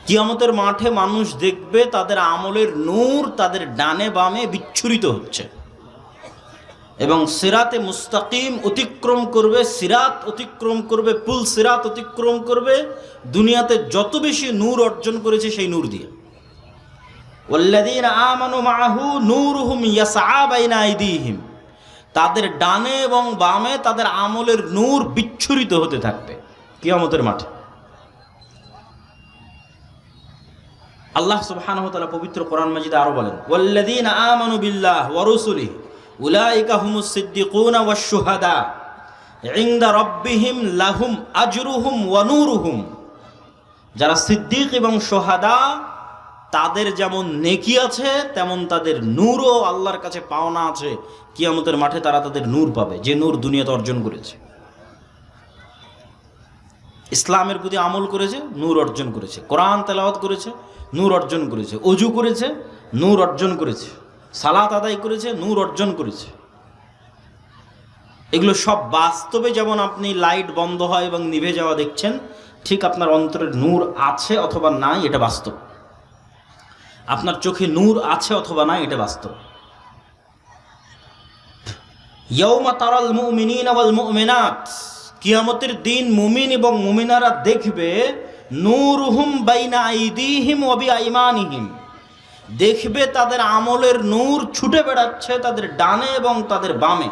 কিয়ামতের মাঠে মানুষ দেখবে তাদের আমলের নূর তাদের ডানে বামে বিচ্ছুরিত হচ্ছে এবং সিরাতে মুস্তাকিম অতিক্রম করবে, সিরাত অতিক্রম করবে, পুল সিরাত অতিক্রম করবে দুনিয়াতে যত বেশি নূর অর্জন করেছে সেই নূর দিয়ে। ওয়াল্লাযীনা আমানু মাআহু নূরুহুম ইয়াসআ বাইনা আইদিহিম, তাদের ডানে এবং বামে তাদের আমলের নূর বিচ্ছুরিত হতে থাকবে কিয়ামতের মাঠে। আল্লাহ সুবহানাহু ওয়া তাআলা পবিত্র কোরআন মাজিদে আরো বলেন, ওয়াল্লাযীনা আমানু বিল্লাহি ওয়া রাসূলিহি উলাইকা হুমুস সিদ্দিকুনা ওয়াশ শুহাদা ইনদা রাব্বিহিম লাহুম আজরুহুম ওয়া নূরুহুম। যারা সিদ্দিক এবং শুহাদা তাদের যেমন নেকি আছে তেমন তাদের নূরও আল্লাহর কাছে পাওনা আছে। কিয়ামতের মাঠে তারা তাদের নূর পাবে, যে নূর দুনিয়াতে অর্জন করেছে। ইসলামের প্রতি আমল করেছে, নূর অর্জন করেছে। কোরআন তেলাওয়াত করেছে, নূর অর্জন করেছে। ওযু করেছে, নূর অর্জন করেছে। সালাত আদায় করেছে, নূর অর্জন করেছে। এগুলো সব বাস্তবে যেমন আপনি লাইট বন্ধ হয় এবং নিভে যাওয়া দেখছেন, ঠিক আপনার অন্তরের নূর আছে অথবা নাই এটা বাস্তব। আপনার চোখে নূর আছে অথবা নাই এটা বাস্তব। ইয়াউমা তারাল মুমিনিনা ওয়াল মুমিনাত, কিয়ামতের দিন মুমিন এবং মুমিনারা দেখবে নূরুহুম বাইনা আইদিহিম ওয়া বিআইমানিহিম, দেখবে তাদের আমলের নূর ছুটে বেড়াচ্ছে তাদের ডানে এবং তাদের বামে।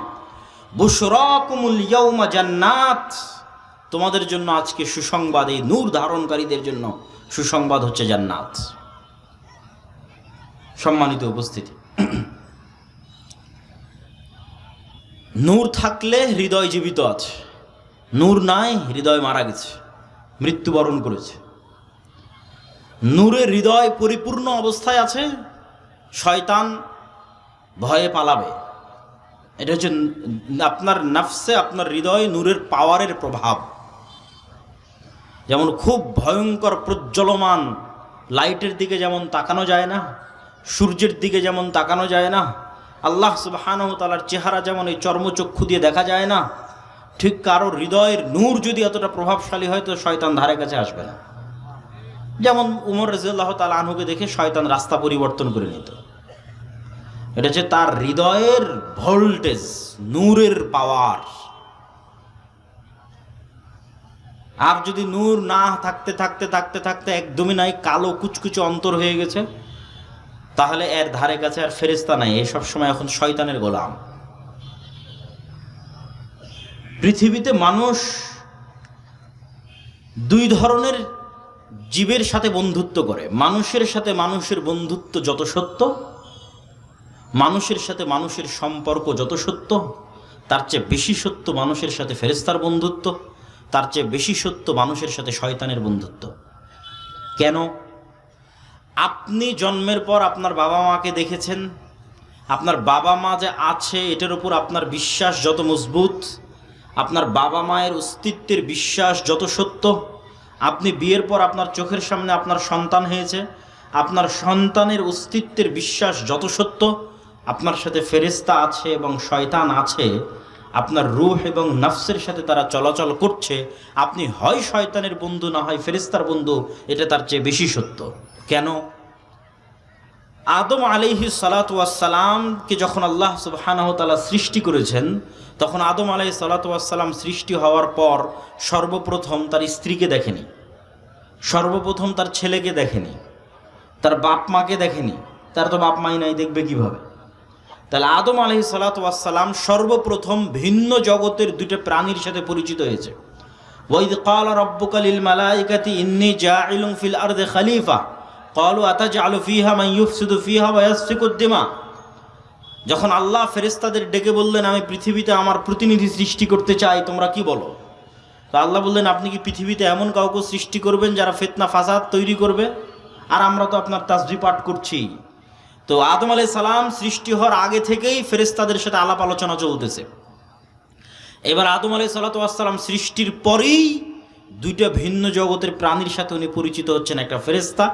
বুশরাকুমুল ইয়াউমা জান্নাত, তোমাদের জন্য আজকে সুসংবাদ, এই নূর ধারণকারীদের জন্য সুসংবাদ হচ্ছে জান্নাত। সম্মানিত উপস্থিতি, নূর থাকলে হৃদয় জীবিত আছে, নূর নাই হৃদয় মারা গেছে, মৃত্যুবরণ করেছে। নূরের হৃদয় পরিপূর্ণ অবস্থায় আছে, শয়তান ভয়ে পালাবে। এটা হচ্ছে আপনার নাফসে, আপনার হৃদয় নূরের পাওয়ারের প্রভাব। যেমন খুব ভয়ঙ্কর প্রজ্বলমান লাইটের দিকে যেমন তাকানো যায় না, সূর্যের দিকে যেমন তাকানো যায় না, আল্লাহ সুবহানাহু ওয়া তাআলার চেহারা যেমন এই চর্মচক্ষু দিয়ে দেখা যায় না, ঠিক কারো হৃদয়ের নূর যদি এতটা প্রভাবশালী হয় তো শয়তান ধারে কাছে আসবে না। যেমন উমর রাদিয়াল্লাহু তাআলা আনহুকে দেখে শয়তান রাস্তা পরিবর্তন করে নিত। এটা হচ্ছে তার হৃদয়ের ভোল্টেজ, নূরের পাওয়ার। আর যদি নূর না থাকতে থাকতে থাকতে থাকতে একদমই নাই, কালো কুচকুচে অন্তর হয়ে গেছে, তাহলে এর ধারে কাছে আর ফেরেশতা নাই, এই সব সময় এখন শয়তানের গোলাম। পৃথিবীতে মানুষ দুই ধরনের জীবের সাথে বন্ধুত্ব করে। মানুষের সাথে মানুষের বন্ধুত্ব যত সত্য, মানুষের সাথে মানুষের সম্পর্ক যত সত্য, তার চেয়ে বেশি সত্য মানুষের সাথে ফেরেশতার বন্ধুত্ব, তার চেয়ে বেশি সত্য মানুষের সাথে শয়তানের বন্ধুত্ব। কেন? আপনি জন্মের পর আপনার বাবা মাকে দেখেছেন, আপনার বাবা মা যে আছে এটার উপর আপনার বিশ্বাস যত মজবুত, আপনার বাবা মায়ের অস্তিত্বের বিশ্বাস যত সত্য, আপনি বিয়ের পর আপনার চোখের সামনে আপনার সন্তান হয়েছে, আপনার সন্তানের অস্তিত্বের বিশ্বাস যত সত্য, আপনার সাথে ফেরেশতা আছে এবং শয়তান আছে, আপনার রূহ এবং নফসের সাথে তারা চলাচল করছে, আপনি হয় শয়তানের বন্ধু না হয় ফেরেশতার বন্ধু, এটা তার চেয়ে বেশি সত্য। কেন? আদম আলাইহিস সালাতু ওয়াস সালামকে যখন আল্লাহ সুবহানাহু ওয়া তাআলা সৃষ্টি করেছেন, তখন আদম আলাইহিস সালাতু ওয়াস সালাম সৃষ্টি হওয়ার পর সর্বপ্রথম তার স্ত্রীকে দেখেনি, সর্বপ্রথম তার ছেলেকে দেখেনি, তার বাপ মাকে দেখেনি। তার তো বাপ মাই নাই, দেখবে কিভাবে? তাহলে আদম আলাইহিস সালাতু ওয়াস সালাম সর্বপ্রথম ভিন্ন জগতের দুটো প্রাণীর সাথে পরিচিত হয়েছে। ওয়াইদ ক্বালা রাব্বুকা লিল মালাইকাতি ইন্নী জাইলুন ফিল আরদি খলিফা ক্বালু আতাজআলু ফিহা মান ইউফসিদু ফিহা ওয়া ইয়াসফিকুদ দিমা। যখন আল্লাহ ফেরেশতাদের ডেকে বললেন আমি পৃথিবীতে আমার প্রতিনিধি সৃষ্টি করতে চাই, তোমরা কি বলো? তো আল্লাহ বললেন আপনি কি পৃথিবীতে এমন কাউকে সৃষ্টি করবেন যারা ফিতনা ফাসাদ তৈরি করবে? আর আমরা তো আপনার তাসবিহ পাঠ করছি। তো আদম আলাইহিস সালাম সৃষ্টি হওয়ার আগে থেকেই ফেরেশতাদের সাথে আলাপ আলোচনা চলতেছে। এবার আদম আলাইহিস সালাম সৃষ্টির পরেই দুইটা ভিন্ন জগতের প্রাণীর সাথে উনি পরিচিত হচ্ছেন। একটা ফেরেশতা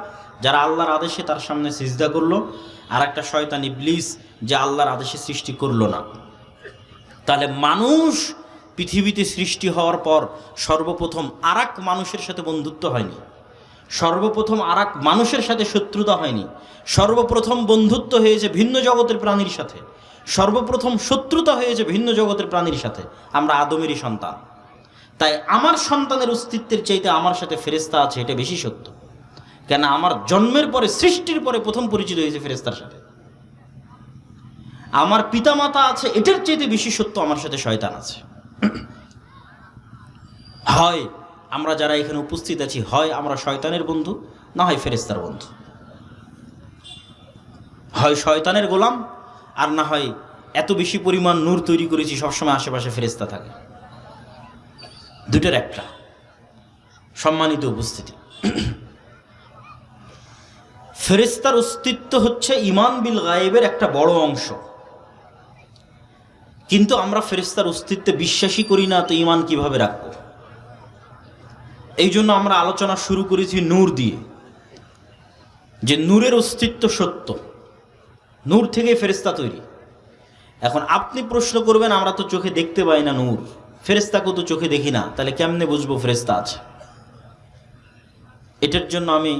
যারা আল্লাহর আদেশে তার সামনে সিজদা করলো, আর একটা শয়তান ইবলিস যে আল্লাহর আদেশে সৃষ্টি করলো না। তাহলে মানুষ পৃথিবীতে সৃষ্টি হওয়ার পর সর্বপ্রথম আরেক মানুষের সাথে বন্ধুত্ব হয়নি, সর্বপ্রথম আর এক মানুষের সাথে শত্রুতা হয়নি, সর্বপ্রথম বন্ধুত্ব হয়েছে ভিন্ন জগতের প্রাণীর সাথে, সর্বপ্রথম শত্রুতা হয়েছে ভিন্ন জগতের প্রাণীর সাথে। আমরা আদমেরই সন্তান, তাই আমার সন্তানের অস্তিত্বের চাইতে আমার সাথে ফেরেশতা আছে এটা বেশি সত্য। কেন আমার জন্মের পরে, সৃষ্টির পরে প্রথম পরিচিত হয়েছে ফেরেশতার সাথে। আমার পিতামাতা আছে এটার চাইতে বেশি সত্য আমার সাথে শয়তান আছে। হয় আমরা যারা এখানে উপস্থিত আছি, হয় আমরা শয়তানের বন্ধু, না হয় ফেরেশতার বন্ধু। হয় শয়তানের গোলাম, আর না হয় এত বেশি পরিমাণ নূর তৈরি করেছি সবসময় আশেপাশে ফেরেশতা থাকে। দুটোর একটা। সম্মানিত উপস্থিতি, ফেরেশতার অস্তিত্ব হচ্ছে ঈমান বিল গায়েবের একটা বড় অংশ। কিন্তু আমরা ফেরেশতার অস্তিত্বে বিশ্বাসই করি না, তো ঈমান কিভাবে রাখবো? এই জন্য আমরা আলোচনা শুরু করেছি নূর দিয়ে, যে নূরের অস্তিত্ব সত্য, নূর থেকে ফেরেশতা তৈরি। এখন আপনি প্রশ্ন করবেন, আমরা তো চোখে দেখতে পাই না নূর, ফেরেশতাকেও তো চোখে দেখি না, তাহলে কেমনে বুঝবো ফেরেশতা আছে? এটার জন্য আমি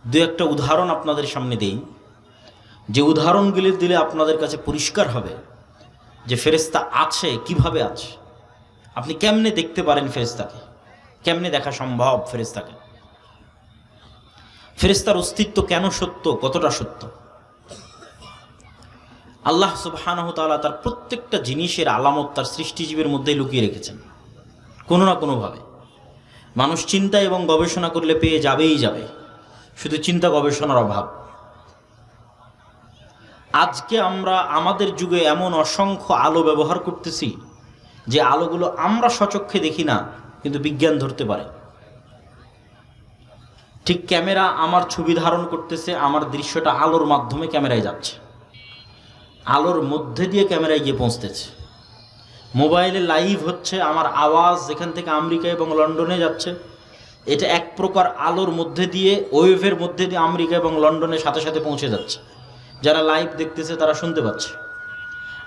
দু একটা উদাহরণ আপনাদের সামনে দিই, যে উদাহরণগুলি দিলে আপনাদের কাছে পরিষ্কার হবে যে ফেরেশতা আছে, কিভাবে আছে, আপনি কেমনে দেখতে পারেন ফেরেশতাকে, কেমনে দেখা সম্ভব ফেরেশতাকে, ফেরেশতার অস্তিত্ব কেন সত্য, কতটা সত্য। আল্লাহ সুবহানাহু ওয়া তাআলা তার প্রত্যেকটা জিনিসের আলামত তার সৃষ্টিজীবের মধ্যেই লুকিয়ে রেখেছেন কোনো না কোনোভাবে। মানুষ চিন্তা এবং গবেষণা করলে পেয়ে যাবেই যাবে, শুধু চিন্তা গবেষণার অভাব। আজকে আমরা আমাদের যুগে এমন অসংখ্য আলো ব্যবহার করতেছি যে আলোগুলো আমরা স্বচক্ষে দেখি না, কিন্তু বিজ্ঞান ধরতে পারে। ঠিক ক্যামেরা আমার ছবি ধারণ করতেছে, আমার দৃশ্যটা আলোর মাধ্যমে ক্যামেরায় যাচ্ছে, আলোর মধ্যে দিয়ে ক্যামেরায় গিয়ে পৌঁছতেছে। মোবাইলে লাইভ হচ্ছে, আমার আওয়াজ যেখান থেকে আমেরিকা এবং লন্ডনে যাচ্ছে, এটা এক প্রকার আলোর মধ্যে দিয়ে, ওয়েভের মধ্যে দিয়ে আমেরিকা এবং লন্ডনের সাথে সাথে পৌঁছে যাচ্ছে। যারা লাইভ দেখতেছে তারা শুনতে পাচ্ছে।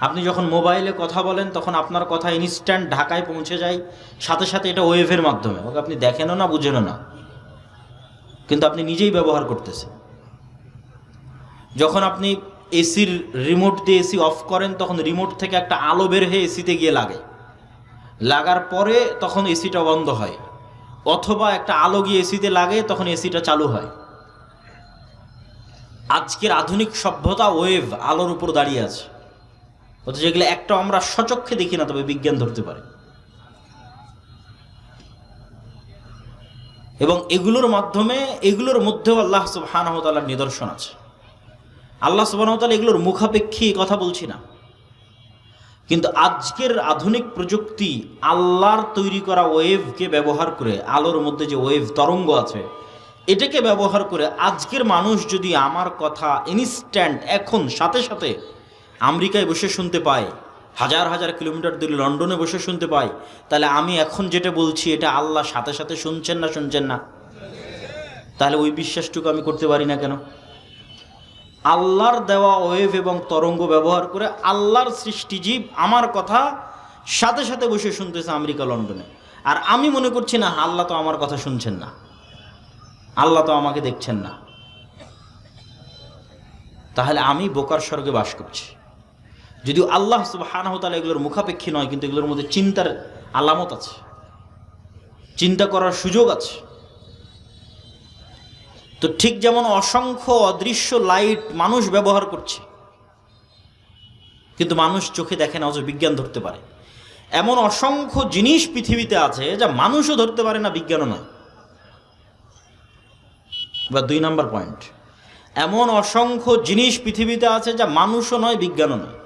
আপনি যখন মোবাইলে কথা বলেন তখন আপনার কথা ইনস্ট্যান্ট ঢাকায় পৌঁছে যায়, সাথে সাথে এটা ওয়েভের মাধ্যমে, ওকে আপনি দেখেনও না, বুঝেনও না, কিন্তু আপনি নিজেই ব্যবহার করতেছেন। যখন আপনি এসির রিমোট দিয়ে এসি অফ করেন, তখন রিমোট থেকে একটা আলো বের হয়ে এসিতে গিয়ে লাগে, লাগার পরে তখন এসিটা বন্ধ হয়, অথবা একটা আলো গিয়ে এসিতে লাগে, তখন এসিটা চালু হয়। আজকের আধুনিক সভ্যতা ওয়েভ, আলোর উপর দাঁড়িয়ে আছে, অথচ যেগুলো একটা আমরা স্বচক্ষে দেখি না, তবে বিজ্ঞান ধরতে পারে। এবং এগুলোর মাধ্যমে, এগুলোর মধ্যেও আল্লাহ সুবহানাহু ওয়া তাআলার নিদর্শন আছে। আল্লাহ সুবহানাহু ওয়া তাআলা এগুলোর মুখাপেক্ষী কথা বলছি না, কিন্তু আজকের আধুনিক প্রযুক্তি আল্লাহর তৈরি করা ওয়েভকে ব্যবহার করে, আলোর মধ্যে যে ওয়েভ তরঙ্গ আছে এটাকে ব্যবহার করে আজকের মানুষ যদি আমার কথা ইনস্ট্যান্ট এখন সাথে সাথে আমেরিকায় বসে শুনতে পায়, হাজার হাজার কিলোমিটার দূরে লন্ডনে বসে শুনতে পায়, তাহলে আমি এখন যেটা বলছি এটা আল্লাহ সাথে সাথে শুনছেন না শুনছেন না? তাহলে ওই বিশ্বাসটুকু আমি করতে পারি না কেন? আল্লাহর দেওয়া ওয়েভ এবং তরঙ্গ ব্যবহার করে আল্লাহর সৃষ্টিজীব আমার কথা সাথে সাথে বসে শুনতেছে আমেরিকা লন্ডনে, আর আমি মনে করছি না আল্লাহ তো আমার কথা শুনছেন না, আল্লাহ তো আমাকে দেখছেন না। তাহলে আমি বোকার স্বর্গে বাস করছি। যদিও আল্লাহ সুবহানাহু ওয়া তাআলা এগুলোর মুখাপেক্ষী নয়, কিন্তু এগুলোর মধ্যে চিন্তার আলামত আছে, চিন্তা করার সুযোগ আছে। তো ঠিক যেমন অসংখ্য অদৃশ্য লাইট মানুষ ব্যবহার করছে, কিন্তু মানুষ চোখে দেখে না, অথচ বিজ্ঞান ধরতে পারে। এমন অসংখ্য জিনিস পৃথিবীতে আছে যা মানুষও ধরতে পারে না, বিজ্ঞানও নয়। বা 2 নম্বর পয়েন্ট, এমন অসংখ্য জিনিস পৃথিবীতে আছে যা মানুষও নয়, বিজ্ঞানও নয়।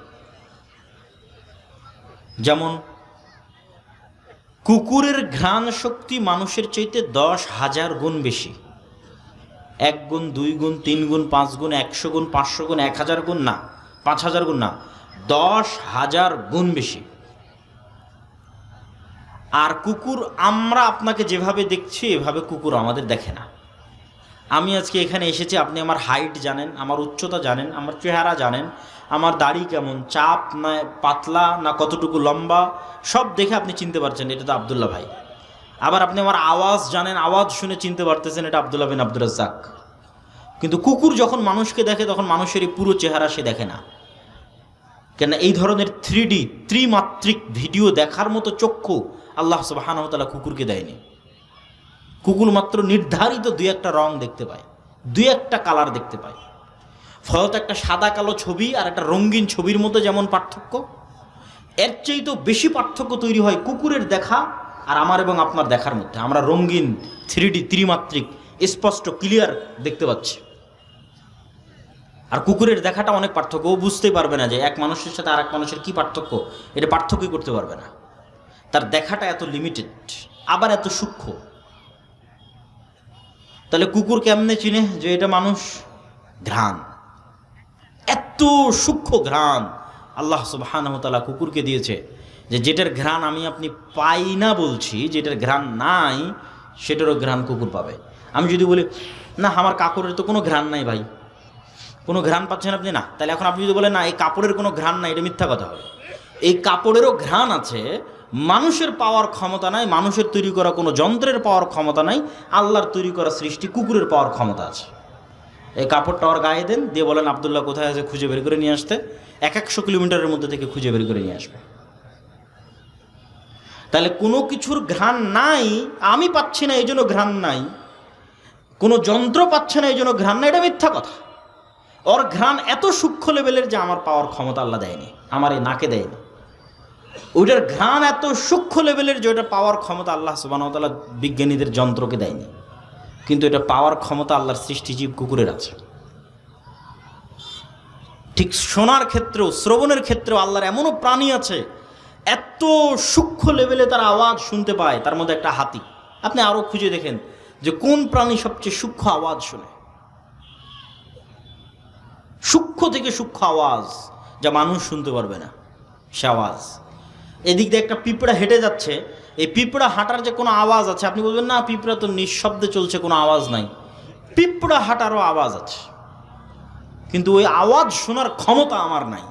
যেমন কুকুরের ঘ্রাণ শক্তি মানুষের চাইতে 10,000 গুণ বেশি। 1 গুণ, 2 গুণ, 3 গুণ, 5 গুণ, 100 গুণ, 500 গুণ, 1000 গুণ না, 5000 গুণ না, 10,000 গুণ বেশি। আর কুকুর, আমরা আপনাকে যেভাবে দেখছি এভাবে কুকুর আমাদের দেখে না। আমি আজকে এখানে এসেছি, আপনি আমার হাইট জানেন, আমার উচ্চতা জানেন, আমার চেহারা জানেন, আমার দাড়ি কেমন, চাপ না পাতলা না কতটুকু লম্বা, সব দেখে আপনি চিনতে পারছেন এটা তো আব্দুল্লাহ ভাই। আবার আপনি আমার আওয়াজ জানেন, আওয়াজ শুনে চিনতে পারতেছেন এটা আব্দুল্লাহ বিন আব্দুর রাজ্জাক। কিন্তু কুকুর যখন মানুষকে দেখে তখন মানুষের এই পুরো চেহারা সে দেখে না। কেন এই ধরনের 3D ত্রিমাত্রিক ভিডিও দেখার মতো চক্ষু আল্লাহ সুবহানাহু ওয়া তাআলা কুকুরকে দেয়নি। কুকুর মাত্র নির্ধারিত দুই একটা রং দেখতে পায়, দুই একটা কালার দেখতে পায়। ফলত একটা সাদা কালো ছবি আর একটা রঙিন ছবির মধ্যে যেমন পার্থক্য, এর চেয়ে তো বেশি পার্থক্য তৈরি হয় কুকুরের দেখা আর আমার এবং আপনার দেখার মধ্যে। আমরা রঙিন 3D ত্রিমাত্রিক স্পষ্ট ক্লিয়ার দেখতে পাচ্ছি, আর কুকুরের দেখাটা অনেক পার্থক্য। ও বুঝতেই পারবে না যে এক মানুষের সাথে আর এক মানুষের কী পার্থক্য, এটা পার্থক্যই করতে পারবে না। তার দেখাটা এত লিমিটেড, আবার এত সূক্ষ্ম। তাহলে কুকুর কেমনে চিনে যে এটা মানুষ? ঘ্রাণ, এত সূক্ষ্ম ঘ্রাণ আল্লাহ সুবহানাহু ওয়া তাআলা কুকুরকে দিয়েছে যে যেটার ঘ্রাণ আমি আপনি পাই না বলছি, যেটার ঘ্রাণ নাই সেটারও ঘ্রাণ কুকুর পাবে। আমি যদি বলি না আমার কাপড়ের তো কোনো ঘ্রাণ নাই ভাই, কোনো ঘ্রাণ পাচ্ছেন আপনি না, তাহলে এখন আপনি যদি বলেন না এই কাপড়ের কোনো ঘ্রাণ নাই, এটা মিথ্যা কথা হবে। এই কাপড়েরও ঘ্রাণ আছে, মানুষের পাওয়ার ক্ষমতা নাই, মানুষের তৈরি করা কোনো যন্ত্রের পাওয়ার ক্ষমতা নাই, আল্লাহর তৈরি করা সৃষ্টি কুকুরের পাওয়ার ক্ষমতা আছে। এই কাপড়টা ওর গায়ে দেন, দিয়ে বলেন আব্দুল্লাহ কোথায় আছে খুঁজে বের করে নিয়ে আসতে, 100 কিলোমিটারের মধ্যে থেকে খুঁজে বের করে নিয়ে আসবে। তাহলে কোনো কিছুর ঘ্রাণ নাই, আমি পাচ্ছি না এই জন্য ঘ্রাণ নাই, কোনো যন্ত্র পাচ্ছে না এই জন্য ঘ্রাণ নাই, এটা মিথ্যা কথা। ওর ঘ্রাণ এত সূক্ষ্ম লেভেলের যে আমার পাওয়ার ক্ষমতা আল্লাহ দেয়নি, আমার এই নাকে দেয়নি। ওইটার ঘ্রাণ এত সূক্ষ্ম লেভেলের যে ওটা পাওয়ার ক্ষমতা আল্লাহ সুবহানাহু ওয়া তাআলা বিজ্ঞানীদের যন্ত্রকে দেয়নি, কিন্তু এটা পাওয়ার ক্ষমতা আল্লাহর সৃষ্টিজীব কুকুরের আছে। ঠিক শোনার ক্ষেত্রেও, শ্রবণের ক্ষেত্রেও আল্লাহর এমনও প্রাণী আছে এত সূক্ষ্ম লেভেলে তারা আওয়াজ শুনতে পায়। তার মধ্যে একটা হাতি। আপনি আরও খুঁজে দেখেন যে কোন প্রাণী সবচেয়ে সূক্ষ্ম আওয়াজ শোনে, সূক্ষ্ম থেকে সূক্ষ্ম আওয়াজ যা মানুষ শুনতে পারবে না সে আওয়াজ। এদিক দিয়ে একটা পিঁপড়া হেঁটে যাচ্ছে, এই পিঁপড়া হাঁটার যে কোনো আওয়াজ আছে, আপনি বলবেন না পিঁপড়া তো নিঃশব্দে চলছে, কোনো আওয়াজ নাই। পিঁপড়া হাঁটারও আওয়াজ আছে, কিন্তু ওই আওয়াজ শোনার ক্ষমতা আমার নাই।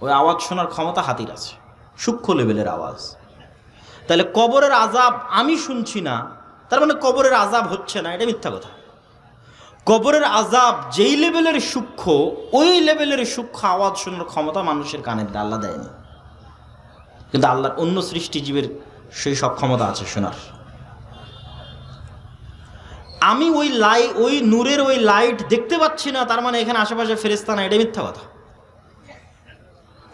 ওই আওয়াজ শোনার ক্ষমতা হাতির আছে, সূক্ষ্ম লেভেলের আওয়াজ। তাহলে কবরের আযাব আমি শুনছি না, তার মানে কবরের আযাব হচ্ছে না, এটা মিথ্যা কথা। কবরের আযাব যেই লেভেলের সূক্ষ্ম, ওই লেভেলের সূক্ষ্ম আওয়াজ শোনার ক্ষমতা মানুষের কানের আল্লাহ দেয়নি, কিন্তু আল্লাহর অন্য সৃষ্টিজীবের সেই সক্ষমতা আছে শোনার। আমি ওই নূরের ওই লাইট দেখতে পাচ্ছি না, তার মানে এখানে আশেপাশে ফেরেশতা না, এটা মিথ্যা কথা।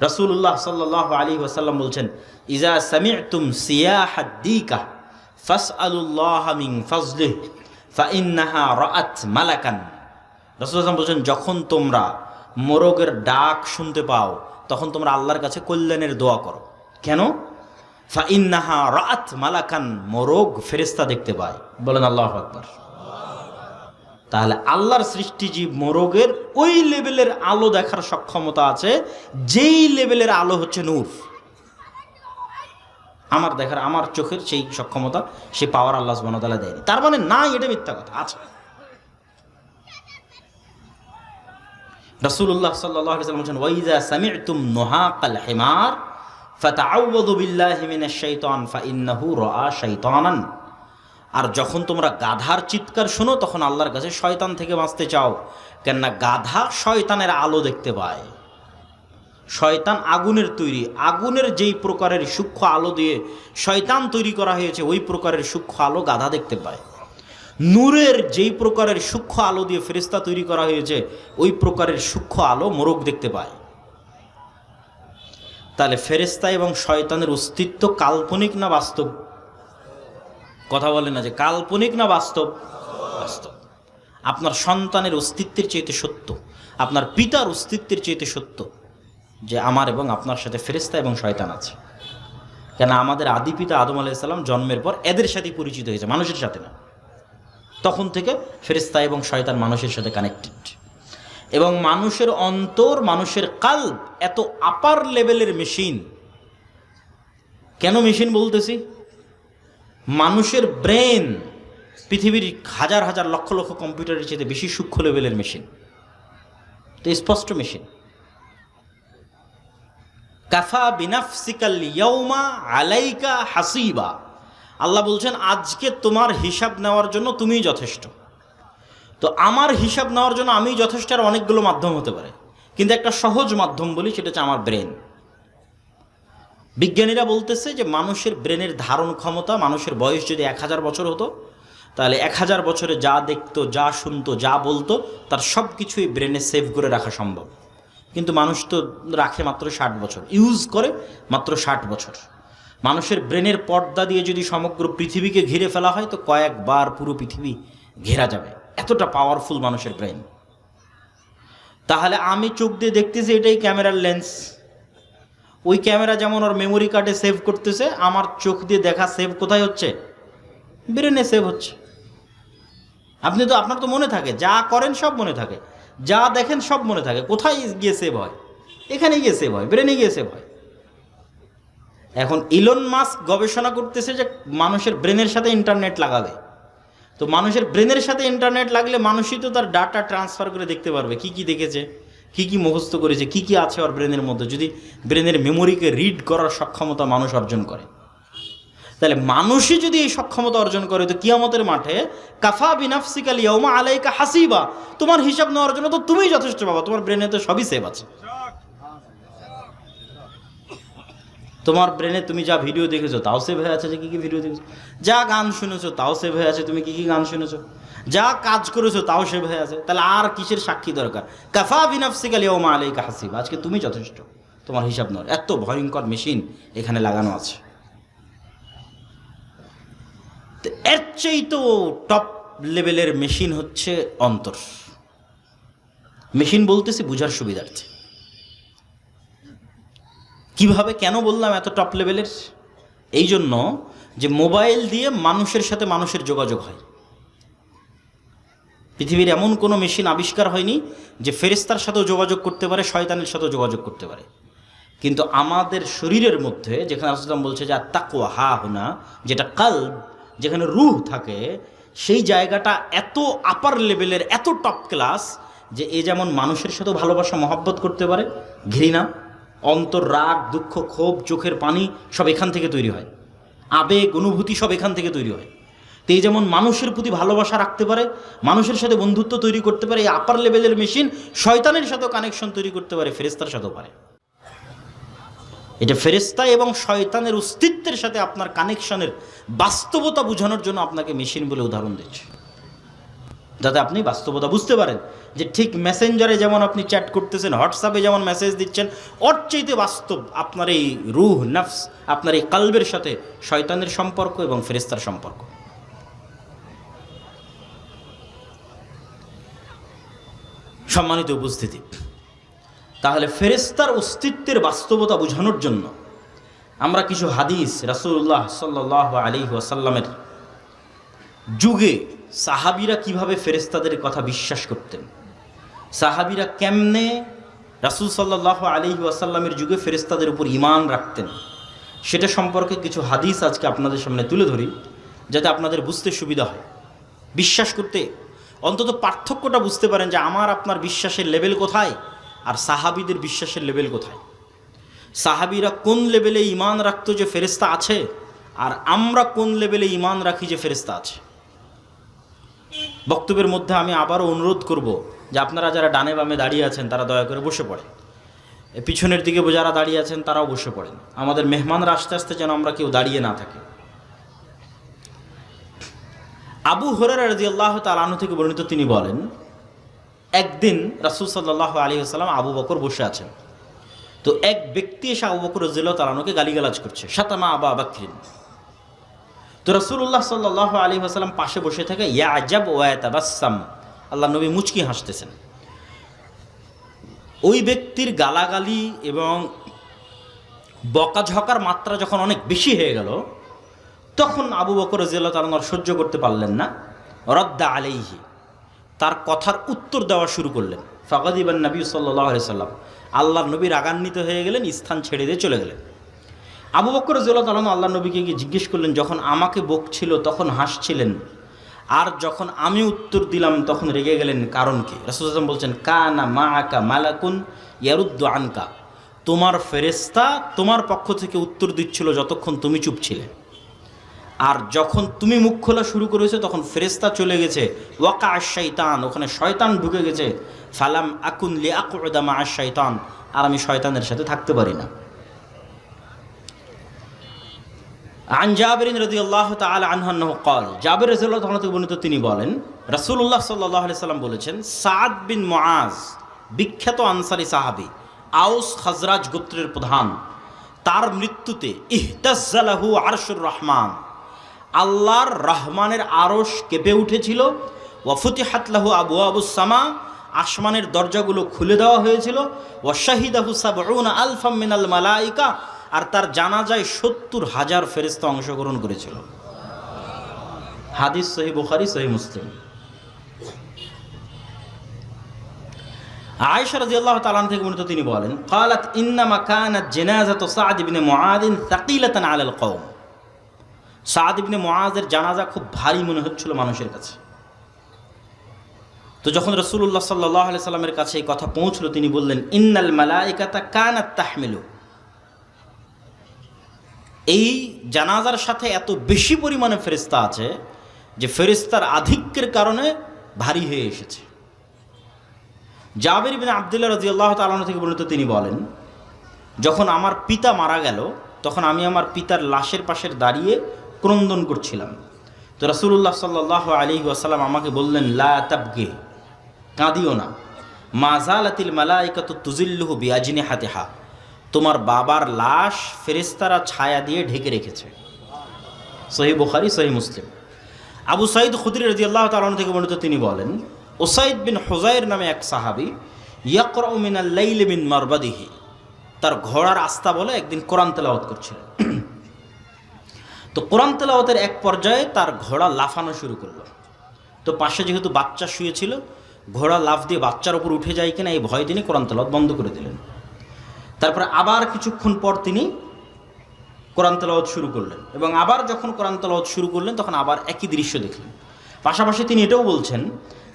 রাসূলুল্লাহ সাল্লাল্লাহু আলাইহি ওয়াসাল্লাম বলছেন, ইজা সামি'তুম সিয়াহাদ দীকা ফাসআলুল্লাহ মিন ফাজলিহি ফাইন্নাহা রাআত মালাকান। রাসূলুল্লাহ বলছেন, যখন তোমরা মোরগের ডাক শুনতে পাও তখন তোমরা আল্লাহর কাছে কল্যাণের দোয়া করো। কেন? ফাইন্নাহা রাআত মালাকান, মোরগ ফেরেশতা দেখতে পায়। বলেন আল্লাহু আকবার। তাহলে আল্লাহর সৃষ্টিজীব মোরগের ওই লেভেলের আলো দেখার সক্ষমতা আছে, যেই লেভেলের আলো হচ্ছে নূর। আমার দেখার, আমার চোখের সেই সক্ষমতা, সে পাওয়ার আল্লাহ সুবহানাহু ওয়া তাআলা দেয়নি। তার মানে নাই, এটা মিথ্যা কথা। আছে। রাসূলুল্লাহ সাল্লাল্লাহু আলাইহি ওয়াসাল্লাম বলেন, ওয়াইজা সামি'তুম নুহাকাল হিমার ফাতাআউযু বিল্লাহি মিনাশ শাইতান ফাইন্নাহু রাআ শাইতানান। আর যখন তোমরা গাধার চিৎকার শোনো তখন আল্লাহর কাছে শয়তান থেকে বাঁচতে চাও, কেননা গাধা শয়তানের আলো দেখতে পায়। শয়তান আগুনের তৈরি, আগুনের যেই প্রকারের সূক্ষ্ম আলো দিয়ে শয়তান তৈরি করা হয়েছে ওই প্রকারের সূক্ষ্ম আলো গাধা দেখতে পায়। নূরের যেই প্রকারের সূক্ষ্ম আলো দিয়ে ফেরেশতা তৈরি করা হয়েছে ওই প্রকারের সূক্ষ্ম আলো মোরগ দেখতে পায়। তাহলে ফেরেশতা এবং শয়তানের অস্তিত্ব কাল্পনিক না বাস্তব? কথা বলে না যে কাল্পনিক না বাস্তব? বাস্তব। আপনার সন্তানের অস্তিত্বের চাইতে সত্য, আপনার পিতার অস্তিত্বের চাইতে সত্য যে আমার এবং আপনার সাথে ফেরেশতা এবং শয়তান আছে। কেন? আমাদের আদি পিতা আদম আলাইহিস সালাম জন্মের পর এদের সাথে পরিচিত হয়েছে, মানুষের সাথে না। তখন থেকে ফেরেশতা এবং শয়তান মানুষের সাথে কানেক্টেড। এবং মানুষের অন্তর, মানুষের কাল্ব এত আপার লেভেলের মেশিন। কেন মেশিন বলতেছি? মানুষের ব্রেন পৃথিবীর হাজার হাজার লক্ষ লক্ষ কম্পিউটারের চেয়ে বেশি সূক্ষ্ম লেভেলের মেশিন, তো স্পষ্ট মেশিন। কাফা বিনাফসিকাল ইয়াউমা আলাইকা হাসিবা, আল্লাহ বলছেন আজকে তোমার হিসাব নেওয়ার জন্য তুমিই যথেষ্ট। তো আমার হিসাব নেওয়ার জন্য আমিই যথেষ্ট, আর অনেকগুলো মাধ্যম হতে পারে, কিন্তু একটা সহজ মাধ্যম বলি, সেটা হচ্ছে আমার ব্রেন। বিজ্ঞানীরা বলতেছে যে মানুষের ব্রেনের ধারণ ক্ষমতা, মানুষের বয়স যদি 1000 বছর হতো, তাহলে 1000 বছরে যা দেখতো, যা শুনতো, যা বলতো, তার সব কিছুই ব্রেনে সেভ করে রাখা সম্ভব। কিন্তু মানুষ তো রাখে মাত্র 60 বছর, ইউজ করে মাত্র 60 বছর। মানুষের ব্রেনের পর্দা দিয়ে যদি সমগ্র পৃথিবীকে ঘিরে ফেলা হয়, তো কয়েকবার পুরো পৃথিবী ঘেরা যাবে, এতটা পাওয়ারফুল মানুষের ব্রেন। তাহলে আমি চোখ দিয়ে দেখতেছি এটাই ক্যামেরার লেন্স, ওই ক্যামেরা যেমন ওর মেমোরি কার্ডে সেভ করতেছে, আমার চোখ দিয়ে দেখা সেভ কোথায় হচ্ছে? ব্রেনে সেভ হচ্ছে। আপনার তো মনে থাকে, যা করেন সব মনে থাকে, যা দেখেন সব মনে থাকে। কোথায় গিয়ে সেভ হয়? এখানে গিয়ে সেভ হয়, ব্রেনে গিয়ে সেভ হয়। এখন ইলন মাস্ক গবেষণা করতেছে যে মানুষের ব্রেনের সাথে ইন্টারনেট লাগাবে। তো মানুষের ব্রেনের সাথে ইন্টারনেট লাগলে মানুষই তো তার ডাটা ট্রান্সফার করে দেখতে পারবে, কি কি দেখেছে, কি কি মুখস্থ করেছে, কি কি আছে ওর ব্রেনের মধ্যে। যদি ব্রেনের মেমোরিকে রিড করার সক্ষমতা মানুষ অর্জন করে, তাহলে মানুষই যদি এই সক্ষমতা অর্জন করে, তো কিয়ামতের মাঠে কাফা বিনাফসিকা লিয়াউমা আলাইকা হাসিবা, তোমার হিসাব নেওয়ার জন্য তো তুমিই যথেষ্ট বাবা, তোমার ব্রেনে তো সবই সেভ আছে। তোমার ব্রেনে তুমি যা ভিডিও দেখেছো তাও সেভ হয়ে আছে, যে কী কী ভিডিও দেখেছো, যা গান শুনেছো তাও সেভ হয়ে আছে, তুমি কী কী গান শুনেছো, যা কাজ করেছো তাও সেভ হয়ে আছে। তাহলে আর কিসের সাক্ষী দরকার? কাফা বিনাফসিকা লিয়াউমা আলাইকা হাসিবা, আজকে তুমি যথেষ্ট তোমার হিসাব নেওয়ার। এত ভয়ঙ্কর মেশিন এখানে লাগানো আছে। এর চেয়ে তো টপ লেভেলের মেশিন হচ্ছে অন্তর। মেশিন বলতেছি বুঝার সুবিধার্থে। কিভাবে, কেন বললাম এত টপ লেভেলের? এই জন্য যে মোবাইল দিয়ে মানুষের সাথে মানুষের যোগাযোগ হয়। পৃথিবীর এমন কোনো মেশিন আবিষ্কার হয়নি যে ফেরেশতার সাথেও যোগাযোগ করতে পারে, শয়তানের সাথেও যোগাযোগ করতে পারে। কিন্তু আমাদের শরীরের মধ্যে, যেখানে রাসূলুল্লাহ বলছে যে তাকওয়া হা হুনা, যেটা কলব, যেখানে রূহ থাকে, সেই জায়গাটা এত আপার লেভেলের, এত টপ ক্লাস যে এ যেমন মানুষের সাথেও ভালোবাসা মহব্বত করতে পারে, ঘৃণা, অন্তর, রাগ, দুঃখ, ক্ষোভ, চোখের পানি সব এখান থেকে তৈরি হয়, আবেগ, অনুভূতি সব এখান থেকে তৈরি হয়। তো এই যেমন মানুষের প্রতি ভালোবাসা রাখতে পারে, মানুষের সাথে বন্ধুত্ব তৈরি করতে পারে, এই আপার লেভেলের মেশিন শয়তানের সাথেও কানেকশন তৈরি করতে পারে, ফেরেশতার সাথেও পারে। এটা ফেরেশতা এবং শয়তানের অস্তিত্বের সাথে আপনার কানেকশনের বাস্তবতা বোঝানোর জন্য আপনাকে মেশিন বলে উদাহরণ দিচ্ছে, যাতে আপনি বাস্তবতা বুঝতে পারেন যে ঠিক মেসেঞ্জারে যেমন আপনি চ্যাট করতেছেন, হোয়াটসঅ্যাপে যেমন মেসেজ দিচ্ছেন, ওর চাইতে বাস্তব আপনার এই রূহ, নফস, আপনার এই কলবের সাথে শয়তানের সম্পর্ক এবং ফেরেশতার সম্পর্ক। সম্মানিত উপস্থিতি, তাহলে ফেরেশতার অস্তিত্বের বাস্তবতা বোঝানোর জন্য আমরা কিছু হাদিস রাসূলুল্লাহ সাল্লাল্লাহু আলাইহি ওয়াসাল্লামের যুগে সাহাবীরা কিভাবে ফেরেশতাদের কথা বিশ্বাস করতেন, সাহাবীরা কেমনে রাসূল সাল্লাল্লাহু আলাইহি ওয়াসাল্লামের যুগে ফেরেশতাদের উপর ঈমান রাখতেন, সেটা সম্পর্কে কিছু হাদিস আজকে আপনাদের সামনে তুলে ধরি, যাতে আপনাদের বুঝতে সুবিধা হয়, বিশ্বাস করতে অন্তত পার্থক্যটা বুঝতে পারেন যে আমার আপনার বিশ্বাসের লেভেল কোথায় আর সাহাবীদের বিশ্বাসের লেভেল কোথায়। সাহাবীরা কোন লেভেলে ঈমান রাখতো যে ফেরেশতা আছে, আর আমরা কোন লেভেলে ঈমান রাখি যে ফেরেশতা আছে। বক্তব্যের মধ্যে আমি আবারও অনুরোধ করব যে আপনারা যারা ডানে বামে দাঁড়িয়ে আছেন তারা দয়া করে বসে পড়েন, পিছনের দিকে যারা দাঁড়িয়ে আছেন তারাও বসে পড়েন। আমাদের মেহমানরা আস্তে আস্তে যেন আমরা কেউ দাঁড়িয়ে না থাকি। আবু হুরায়রা রাদিয়াল্লাহু তাআলা আনহু থেকে বর্ণিত, তিনি বলেন, একদিন রাসূল সাল্লাল্লাহু আলাইহি ওয়াসাল্লাম আবু বকর বসে আছেন। তো এক ব্যক্তি এসে আবু বকর রাদিয়াল্লাহু তাআলা আনহুকে গালিগালাজ করছে, শাতামা আবা বকরিন। তো রাসূলুল্লাহ সাল্লাল্লাহু আলাইহি ওয়াসাল্লাম পাশে বসে থেকে ইয়াজাব ওয়া ইয়াতাবাসসাম, আল্লাহ নবী মুচকি হাসতেছেন। ওই ব্যক্তির গালাগালি এবং বকাঝকার মাত্রা যখন অনেক বেশি হয়ে গেল, তখন আবু বকর রাদিয়াল্লাহু তাআলা সহ্য করতে পারলেন না, রদ্দা আলাইহি, তার কথার উত্তর দেওয়া শুরু করলেন। ফাগাদিবান নবী সাল্লাল্লাহু আলাইহি সাল্লাম, আল্লাহর নবী রাগান্বিত হয়ে গেলেন, স্থান ছেড়ে দিয়ে চলে গেলেন। আবু বকর রাদিয়াল্লাহু তাআলা আল্লাহ নবীকে গিয়ে জিজ্ঞেস করলেন, যখন আমাকে বকছিল তখন হাসছিলেন, আর যখন আমি উত্তর দিলাম তখন রেগে গেলেন, কারণ কি? রাসূল সাল্লাল্লাহু আলাইহি ওয়াসাল্লাম বলছেন, কানা মাআকা মালাকুন ইয়ারুদ্দু আনকা, তোমার ফেরেশতা তোমার পক্ষ থেকে উত্তর দিচ্ছিল যতক্ষণ তুমি চুপ ছিলে। আর যখন তুমি মুখ খোলা শুরু করেছো তখন ফেরেশতা চলে গেছে, ওয়াকা আশ-শাইতান, ওখানে শয়তান ঢুকে গেছে। ফালাম আকুন লিআকউদা মা আশ-শাইতান, আর আমি শয়তানের সাথে থাকতে পারি না। আন জাবির রাদিয়াল্লাহু তাআলা আনহু আন্নাহু ক্বাল, জাবির রাদিয়াল্লাহু তাআলা থেকে বর্ণিত তিনি বলেন, রাসূলুল্লাহ সাল্লাল্লাহু আলাইহি সাল্লাম বলেছেন, সাদ বিন মুআজ, বিখ্যাত আনসারী সাহাবী, আউস খাজরাজ গোত্রের প্রধান, তার মৃত্যুতে ইহতাজ্জালাহু আরশুর রহমান, আল্লাহর রহমানের আরশ কেঁপে উঠেছিল। ওয়া ফুতিহাত লাহু আবওয়াবুস সামা, আসমানের দরজাগুলো খুলে দেওয়া হয়েছিল। ওয়া শাহিদাহু সাবউনা আলফাম মিনাল মালাইকা, আর তার জানাজায় ৭০,০০০ ফেরেশতা অংশগ্রহণ করেছিল। হাদিস সহিহ বুখারী, সহিহ মুসলিম। আয়েশা রাদিয়াল্লাহু তাআলা থেকে বর্ণিত তিনি বলেন, ক্বালাত ইন্নামা কানাত জানাযাতু সাদ ইবনে মুআয সাকিলাতান আলাল কওম, সাদ ইবনে মুআযের জানাজা খুব ভারী মনে হচ্ছিল মানুষের কাছে। তো যখন রাসূলুল্লাহ সাল্লাল্লাহু আলাইহি সাল্লামের কাছে এই কথা পৌঁছলো, তিনি বললেন, ইন্নাল মালাইকাতা কানাত তাহমিলু, এই জানাজার সাথে এত বেশি পরিমাণে ফেরেশতা আছে যে ফেরেশতার আধিক্যের কারণে ভারী হয়ে এসেছে। জাবির বিন আব্দুল্লাহ রাদিয়াল্লাহু তাআলা থেকে বর্ণিত তিনি বলেন, যখন আমার পিতা মারা গেল তখন আমি আমার পিতার লাশের পাশে দাঁড়িয়ে ক্রন্দন করছিলাম। তো রাসূলুল্লাহ সাল্লাল্লাহু আলাইহি ওয়াসাল্লাম আমাকে বললেন, লা তাবকি, কাঁদিও না। মা যালাতিল মালাইকাতু তুজিল্লুহু বিআজনিহাতিহা, তোমার বাবার লাশ ফেরেশতারা ছায়া দিয়ে ঢেকে রেখেছে। সহিহ বুখারী, সহিহ মুসলিম। আবু সাঈদ খুদরি রাদিয়াল্লাহু তাআলা থেকে বর্ণিত তিনি বলেন, উসাইদ বিন হুযাইর নামে এক সাহাবী ইয়াকরাউ মিনাল লাইলি মিন মারবাদিহি, তার ঘোড়ার আস্তা বলে একদিন কোরআন তেলাওয়াত করছিলেন। তো কোরআন তেলাওয়াতের এক পর্যায়ে তার ঘোড়া লাফানো শুরু করলো। তো পাশে যেহেতু বাচ্চা শুয়েছিল, ঘোড়া লাফ দিয়ে বাচ্চার উপর উঠে যায় কিনা এই ভয় তিনি কোরআন তেলাওয়াত বন্ধ করে দিলেন। তারপরে আবার কিছুক্ষণ পর তিনি কোরআন তেলাওয়াত শুরু করলেন, এবং আবার যখন কোরআন তেলাওয়াত শুরু করলেন তখন আবার একই দৃশ্য দেখলেন। পাশাপাশি তিনি এটাও বলছেন,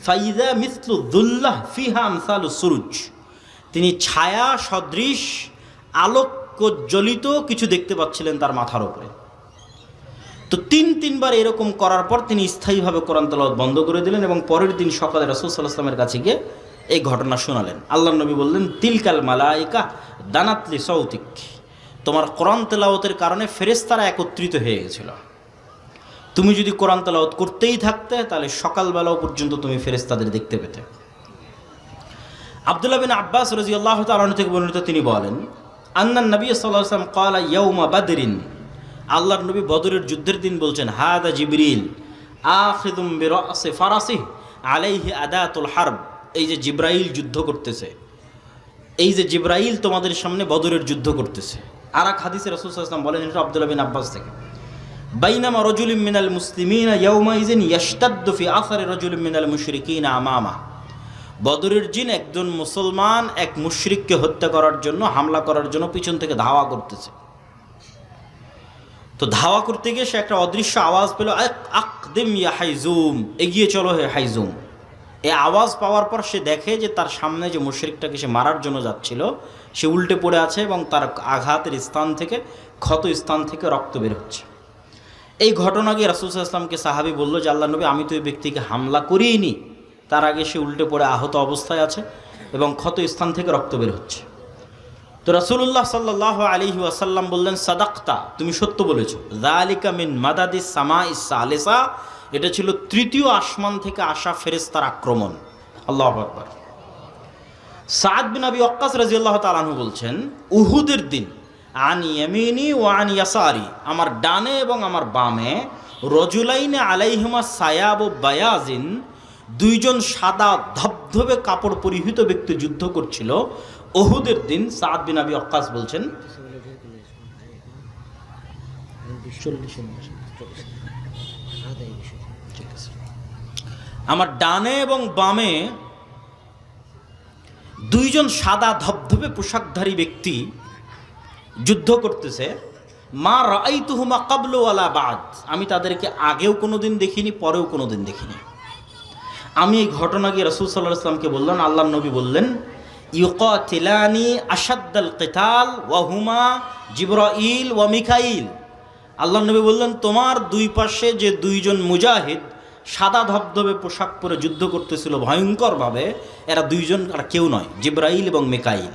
ফাইদা মিসলু দুল্লাহ ফিহা আমসালুস সুরুজ, তিনি ছায়া সদৃশ আলোকজ্বলিত কিছু দেখতে পাচ্ছিলেন তার মাথার উপরে। তো তিনবার এরকম করার পর তিনি স্থায়ীভাবে কোরআন তেলাওয়াত বন্ধ করে দিলেন, এবং পরের দিন সকালে রাসূল সাল্লাল্লাহু আলাইহি ওয়াসাল্লামের কাছে গিয়ে এই ঘটনা শোনালেন। আল্লাহর নবী বললেন, তিলকাল মালাইকা দানাতলি সৌতিক, তোমার কোরআন তেলাওয়াতের কারণে ফেরেশতারা একত্রিত হয়ে গেছিল। তুমি যদি কোরআন তেলাওয়াত করতেই থাকতে তাহলে সকালবেলাও পর্যন্ত তুমি ফেরেশতাদের দেখতে পেতে। আব্দুল্লাহ বিন আব্বাস রাদিয়াল্লাহু তাআলা আনহু থেকে বর্ণিত তিনি বলেন, আন্নান নবী সাল্লাল্লাহু আলাইহি ওয়াসাল্লাম ক্বালা ইয়াউমা বাদরিন, আল্লাহর নবী বদরের যুদ্ধের দিন বলছেন, হাদা জিবরিল আখিযুম বিরাসি ফারাসিহি আলাইহি আদাতুল হারব, এই যে জিব্রাইল যুদ্ধ করতেছে, এই যে জিব্রাইল তোমাদের সামনে বদরের যুদ্ধ করতেছে। আর এক হাদিসে রাসূল সাল্লাল্লাহু আলাইহি ওয়াসাল্লাম বলেন, এটা আব্দুল্লাহ বিন আব্বাস থেকে, বাইনামা রাজুলুম মিনাল মুসলিমিনা ইয়াউমাইযিন ইয়াশতাদ্দু ফি আসারি রাজুলিম মিনাল মুশরিকিনা আমামা, বদরের দিন একজন মুসলমান এক মুশরিককে হত্যা করার জন্য, হামলা করার জন্য পিছন থেকে ধাওয়া করতেছে। তো ধাওয়া করতে গিয়ে সে একটা অদৃশ্য আওয়াজ পেল, আকদিম ইয়া হাইজুম, এগিয়ে চলো হে হাইজুম। এই আওয়াজ পাওয়ার পর সে দেখে যে তার সামনে যে মুশরিকটাকে সে মারার জন্য যাচ্ছিল সে উল্টে পড়ে আছে, এবং তার আঘাতের স্থান থেকে, ক্ষত স্থান থেকে রক্ত বের হচ্ছে। এই ঘটনা গিয়ে রাসূল সাল্লাল্লাহু আলাইহি ওয়াসাল্লামকে সাহাবী বলল যে, আল্লাহর নবী, আমি তো এই ব্যক্তিকে হামলা করিনি, তার আগে সে উল্টে পড়ে আহত অবস্থায় আছে এবং ক্ষত স্থান থেকে রক্ত বের হচ্ছে। তো রাসূলুল্লাহ সাল্লাল্লাহু আলাইহি ওয়াসাল্লাম বললেন, সাদাক্তা, তুমি সত্য বলেছো। যালিকা মিন মাদাদিস সামাইস সালিসা, এটা ছিল তৃতীয় আসমান থেকে আসা ফেরেশতার আক্রমণ। আল্লাহু আকবার। সাদ বিন আবি ওয়াক্কাস রাদিয়াল্লাহু তাআলা আনহু বলছেন, উহুদের দিন আন ইয়ামিনি ওয়া আন ইয়াসারি, আমার ডানে এবং আমার বামে, রজুলাইনে আলাইহিমা সায়াব বায়াজিন, দুইজন সাদা ধবধবে কাপড় পরিহিত ব্যক্তি যুদ্ধ করছিল উহুদের দিন। সাদ বিন আবি ওয়াক্কাস বলছেন, আমার ডানে এবং বামে দুইজন সাদা ধবধবে পোশাকধারী ব্যক্তি যুদ্ধ করতেছে। মা রাআইতুহুমা ক্বাবলু ওয়ালা বাদ, আমি তাদেরকে আগেও কোনোদিন দেখিনি, পরেও কোনোদিন দেখিনি। আমি এই ঘটনা গিয়ে রাসূল সাল্লাল্লাহু আলাইহি ওয়াসাল্লামকে বললাম, আল্লাহর নবী বললেন, ইউকাতিলানি আশাদ্দাল কিতাল ওয়া হুমা জিবরাইল ওয়া মিকাইল, আল্লাহ নবী বললেন, তোমার দুই পাশে যে দুইজন মুজাহিদ সাদা ধবধবে পোশাক পরে যুদ্ধ করতেছিল ভয়ঙ্করভাবে, এরা দুইজন আর কেউ নয়, জিব্রাইল এবং মিকাইল।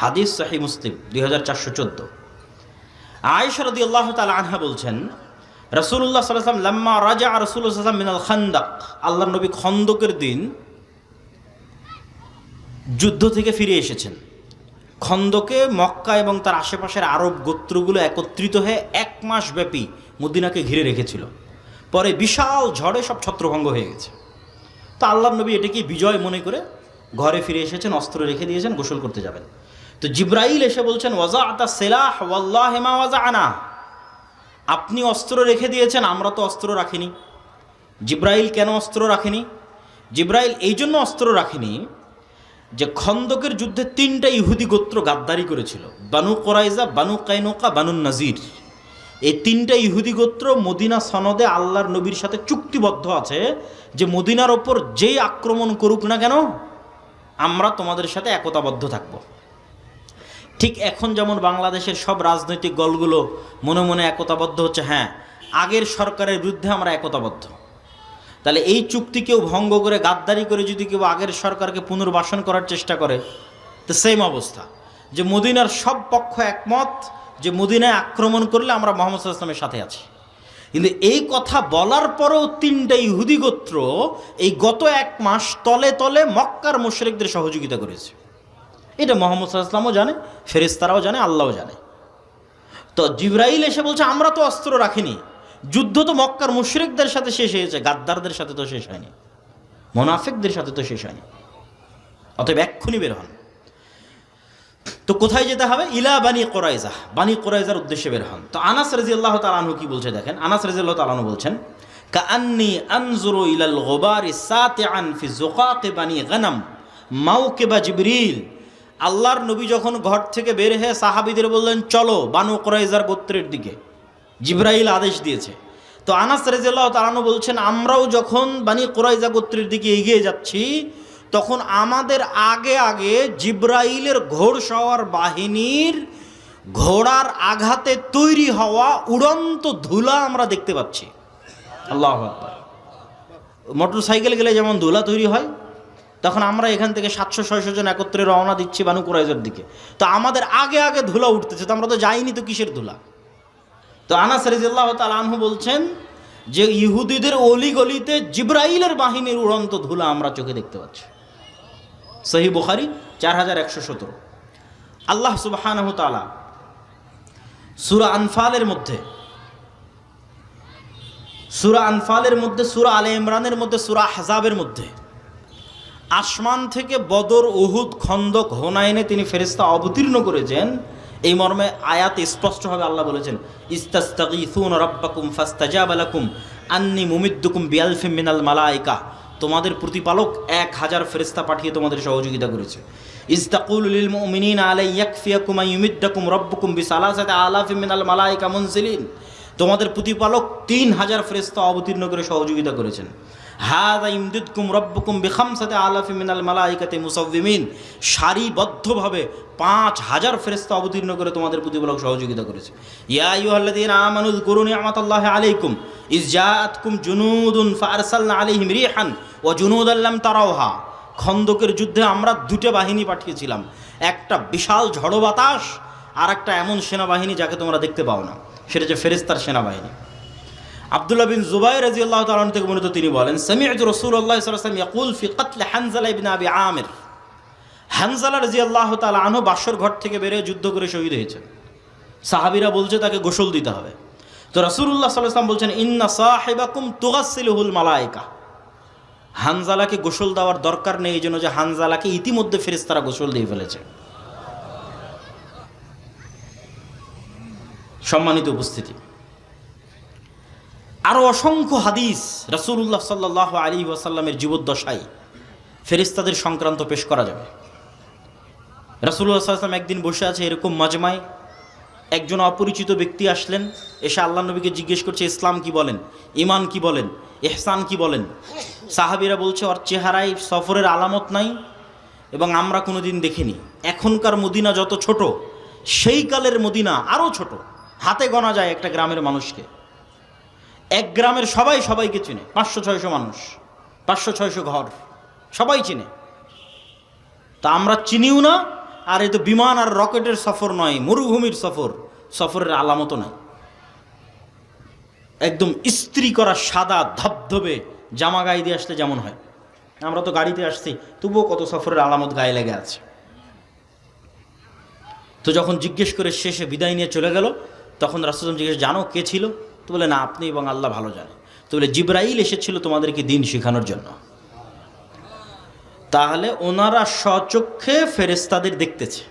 হাদিস সহিহ মুসলিম 2414। আয়েশা রাদিয়াল্লাহু তাআলা আনহা বলছেন, রাসূলুল্লাহ সাল্লাল্লাহু আলাইহি ওয়াসাল্লাম লাম্মা রাজা রাসূলুল্লাহ সাল্লাল্লাহু আলাইহি ওয়াসাল্লাম মিনাল খান্দাক, আল্লাহর নবী খন্দকের দিন যুদ্ধ থেকে ফিরে এসেছেন। খন্দকে মক্কা এবং তার আশেপাশের আরব গোত্রগুলো একত্রিত হয়ে 1 মাস ব্যাপী মদিনাকে ঘিরে রেখেছিল। পরে বিশাল ঝড়ে সব ছত্রভঙ্গ হয়ে গেছে। তো আল্লাহর নবী এটাকে বিজয় মনে করে ঘরে ফিরে এসেছেন, অস্ত্র রেখে দিয়েছেন, গোসল করতে যাবেন। তো জিব্রাইল এসে বলছেন, ওয়াজাআতা সিলাহ ওয়াল্লাহি মা ওয়াজাআনা, আপনি অস্ত্র রেখে দিয়েছেন, আমরা তো অস্ত্র রাখিনি। জিব্রাইল কেন অস্ত্র রাখেনি? জিব্রাইল এই জন্য অস্ত্র রাখেনি যে খন্দকের যুদ্ধে 3টা ইহুদি গোত্র গাদ্দারি করেছিল, বানু কোরাইজা, বানু কাইনুকা, বানু নাজির। এই 3টা ইহুদি গোত্র মদিনা সনদে আল্লাহর নবীর সাথে চুক্তিবদ্ধ আছে যে মদিনার ওপর যেই আক্রমণ করুক না কেন আমরা তোমাদের সাথে একতাবদ্ধ থাকব। ঠিক এখন যেমন বাংলাদেশের সব রাজনৈতিক দলগুলো মনে মনে একতাবদ্ধ হচ্ছে, হ্যাঁ আগের সরকারের বিরুদ্ধে আমরা একতাবদ্ধ। তাহলে এই চুক্তি কেউ ভঙ্গ করে গাদ্দারি করে যদি কেউ আগের সরকারকে পুনর্বাসন করার চেষ্টা করে, তো সেম অবস্থা, যে মদিনার সব পক্ষ একমত যে মদিনায় আক্রমণ করলে আমরা মুহাম্মদ সাল্লাল্লাহু আলাইহি ওয়াসাল্লামের সাথে আছি। কিন্তু এই কথা বলার পরেও 3টা ইহুদি গোত্র এই গত 1 মাস তলে তলে মক্কার মুশরিকদের সহযোগিতা করেছে। এটা মুহাম্মদ সাল্লাল্লাহু আলাইহি ওয়াসাল্লামও জানে, ফেরেশতারাও জানে, আল্লাহও জানে। তো জিব্রাইল এসে বলছে, আমরা তো অস্ত্র রাখিনি, যুদ্ধ তো মক্কার মুশরিকদের সাথে শেষ হয়েছে, গাদ্দারদের সাথে তো শেষ হয়নি, মুনাফিকদের সাথে তো শেষ হয়নি। অতএব এক্ষুনি বের হন। তো কোথায় যেতে হবে? ইলা বানি কোরাইজা, বানি কোরাইজার উদ্দেশ্যে বের হন। তো আনাস রাদিয়াল্লাহু তাআলা আনহু কি বলছে দেখেন। আনাস রাদিয়াল্লাহু তাআলা আনহু বলছেন, কাআন্নী আনজুরু ইলাল গুবারি সাতিআন ফি যুকাক বানি গনম মাওকিবা জিবরিল। আল্লাহর নবী যখন ঘর থেকে বের হয়ে সাহাবীদের বললেন, চলো বানু কোরাইজার গোত্রের দিকে, জিবরাইল আদেশ দিয়েছে। তো আনাস রাদিয়াল্লাহু তাআলা আনহু বলছেন, আমরাও যখন বানি কোরাইজা গোত্রের দিকে এগিয়ে যাচ্ছি তখন আমাদের আগে আগে জিব্রাইলের ঘোড়সওয়ার বাহিনীর ঘোড়ার আঘাতে তৈরি হওয়া উড়ন্ত ধুলা আমরা দেখতে পাচ্ছি। আল্লাহু আকবার। মোটর সাইকেল গেলে যেমন ধুলা তৈরি হয়, তখন আমরা এখান থেকে 700-600 জন একত্রে রওনা দিচ্ছি বানু কুরাইজার দিকে। তো আমাদের আগে আগে ধুলা উঠতেছে, তো আমরা তো যাইনি, তো কিসের ধুলা? তো আনাস রাদিয়াল্লাহু তাআলা আনহু বলছেন যে ইহুদিদের অলিগলিতে জিব্রাইলের বাহিনীর উড়ন্ত ধুলা আমরা চোখে দেখতে পাচ্ছি। সহিহ বুখারী 4117। আল্লাহ সুবহানাহু ওয়া তাআলা সূরা আনফালের মধ্যে, সূরা আলে ইমরানের মধ্যে, সূরা আহজাবের মধ্যে আসমান থেকে বদর, উহুদ, খন্দক, হুনাইনে তিনি ফেরেশতা অবতীর্ণ করেছেন। এই মর্মে আয়াতে স্পষ্টভাবে আল্লাহ বলেছেন, ইস্তাস্তাগীসুনা রাব্বাকুম ফাস্তাজাবা লাকুম আন্নী মুমিদ্দুকুম বিআলফিম মিনাল মালায়েকা। তোমাদের প্রতিপালক 1000 ফেরেশতা পাঠিয়ে তোমাদের সহযোগিতা করেছে। ইস্তাকুলু লিল মুমিনিনা আলাই ইয়াকফিয়াকুম আইয়ুমিদ্দাকুম রাব্বুকুম বিসালাসাতি আলাফিম মিনাল মালায়েকা মুনজিলিন। তোমাদের প্রতিপালক 3000 ফেরেশতা অবতীর্ণ করে সহযোগিতা করেছেন। হাযা ইমদিদকুম রাব্বুকুম বিখামসাতি আলাফিম মিনাল মালায়েকাতি মুসাওয়িমিন। সারিবদ্ধভাবে 5000 ফেরেশতা অবতীর্ণ করে তোমাদের প্রতিপালক সহযোগিতা করেছে। ইয়া আইয়ুহাল্লাযীনা আমানু যকুরু নি'মাতাল্লাহি আলাইকুম ইয জাআতকুম জুনুদুন ফাআরসালনা আলাইহিম রিহান ওয়া জুনুদান লাম তারাওহা। খন্দকের যুদ্ধে আমরা 2টা বাহিনী পাঠিয়েছিলাম, একটা বিশাল ঝড়ো বাতাস আর একটা এমন সেনাবাহিনী যাকে তোমরা দেখতে পাও না, সেটা যে ফেরেশতার সেনাবাহিনী। আব্দুল্লাহ বিন জুবাইর রাদিয়াল্লাহু তাআলা আনহু থেকে বর্ণিত, তিনি বলেন, সামি'তু রাসূলুল্লাহ সাল্লাল্লাহু আলাইহি ওয়াসাল্লাম ইয়াকুল ফি কতল হানজালা ইবনে আবি আমির। হানজালা রাদিয়াল্লাহু তাআলা আনহু বাসর ঘর থেকে বেরিয়ে যুদ্ধ করে শহীদ হয়েছেন। সাহাবীরা বলছে তাকে গোসল দিতে হবে। তো রাসূলুল্লাহ সাল্লাল্লাহু আলাইহি ওয়াসাল্লাম বলছেন, ইন্না সাহিবাকুম তুগাসসিলুহুল মালায়েকা। হানজালাকে গোসল দেওয়ার দরকার নেই, এই জন্য যে হানজালাকে ইতিমধ্যে ফেরেশতারা গোসল দিয়ে ফেলেছে। সম্মানিত উপস্থিতি, আরও অসংখ্য হাদিস রাসূলুল্লাহ সাল্লাল্লাহু আলাইহি ওয়াসাল্লামের জীবদ্দশায় ফেরেশতাদের সংক্রান্ত পেশ করা যাবে। রাসূলুল্লাহ সাল্লাল্লাহু আলাইহি ওয়াসাল্লাম একদিন বসে আছে এরকম মাজমায়, একজন অপরিচিত ব্যক্তি আসলেন, এসে আল্লাহ নবীকে জিজ্ঞেস করছে, ইসলাম কি বলেন, ঈমান কি বলেন, ইহসান কি বলেন। সাহাবীরা বলছে, ওর চেহারায় সফরের আলামত নাই এবং আমরা কোনোদিন দেখিনি। এখনকার মদিনা যত ছোট, সেই কালের মদিনা আরও ছোট। হাতে গোনা যায় একটা গ্রামের মানুষকে। এক গ্রামের সবাই সবাইকে চিনে, 500-600 মানুষ, 500-600 ঘর, সবাই চিনে। তা আমরা চিনিও না। আর এ তো বিমান আর রকেটের সফর নয়, মরুভূমির সফর, সফরের আলামতও নাই। একদম ইস্ত্রি করা সাদা ধবধবে জামা গায়ে দিয়ে আসলে যেমন হয়, আমরা তো গাড়িতে আসছি, তবুও কত সফরের আলামত গায়ে লেগে আছে। তো যখন জিজ্ঞেস করে শেষে বিদায় নিয়ে চলে গেল, তখন রাসূল জিজ্ঞেস, জানো কে ছিল? তো বলে, না, আপনি এবং আল্লাহ ভালো জানে। তো বলে, জিবরাইল এসেছিল তোমাদেরকে দিন শেখানোর জন্য। তাহলে ওনারা স্বচক্ষে ফেরেশতাদের দেখতেছে,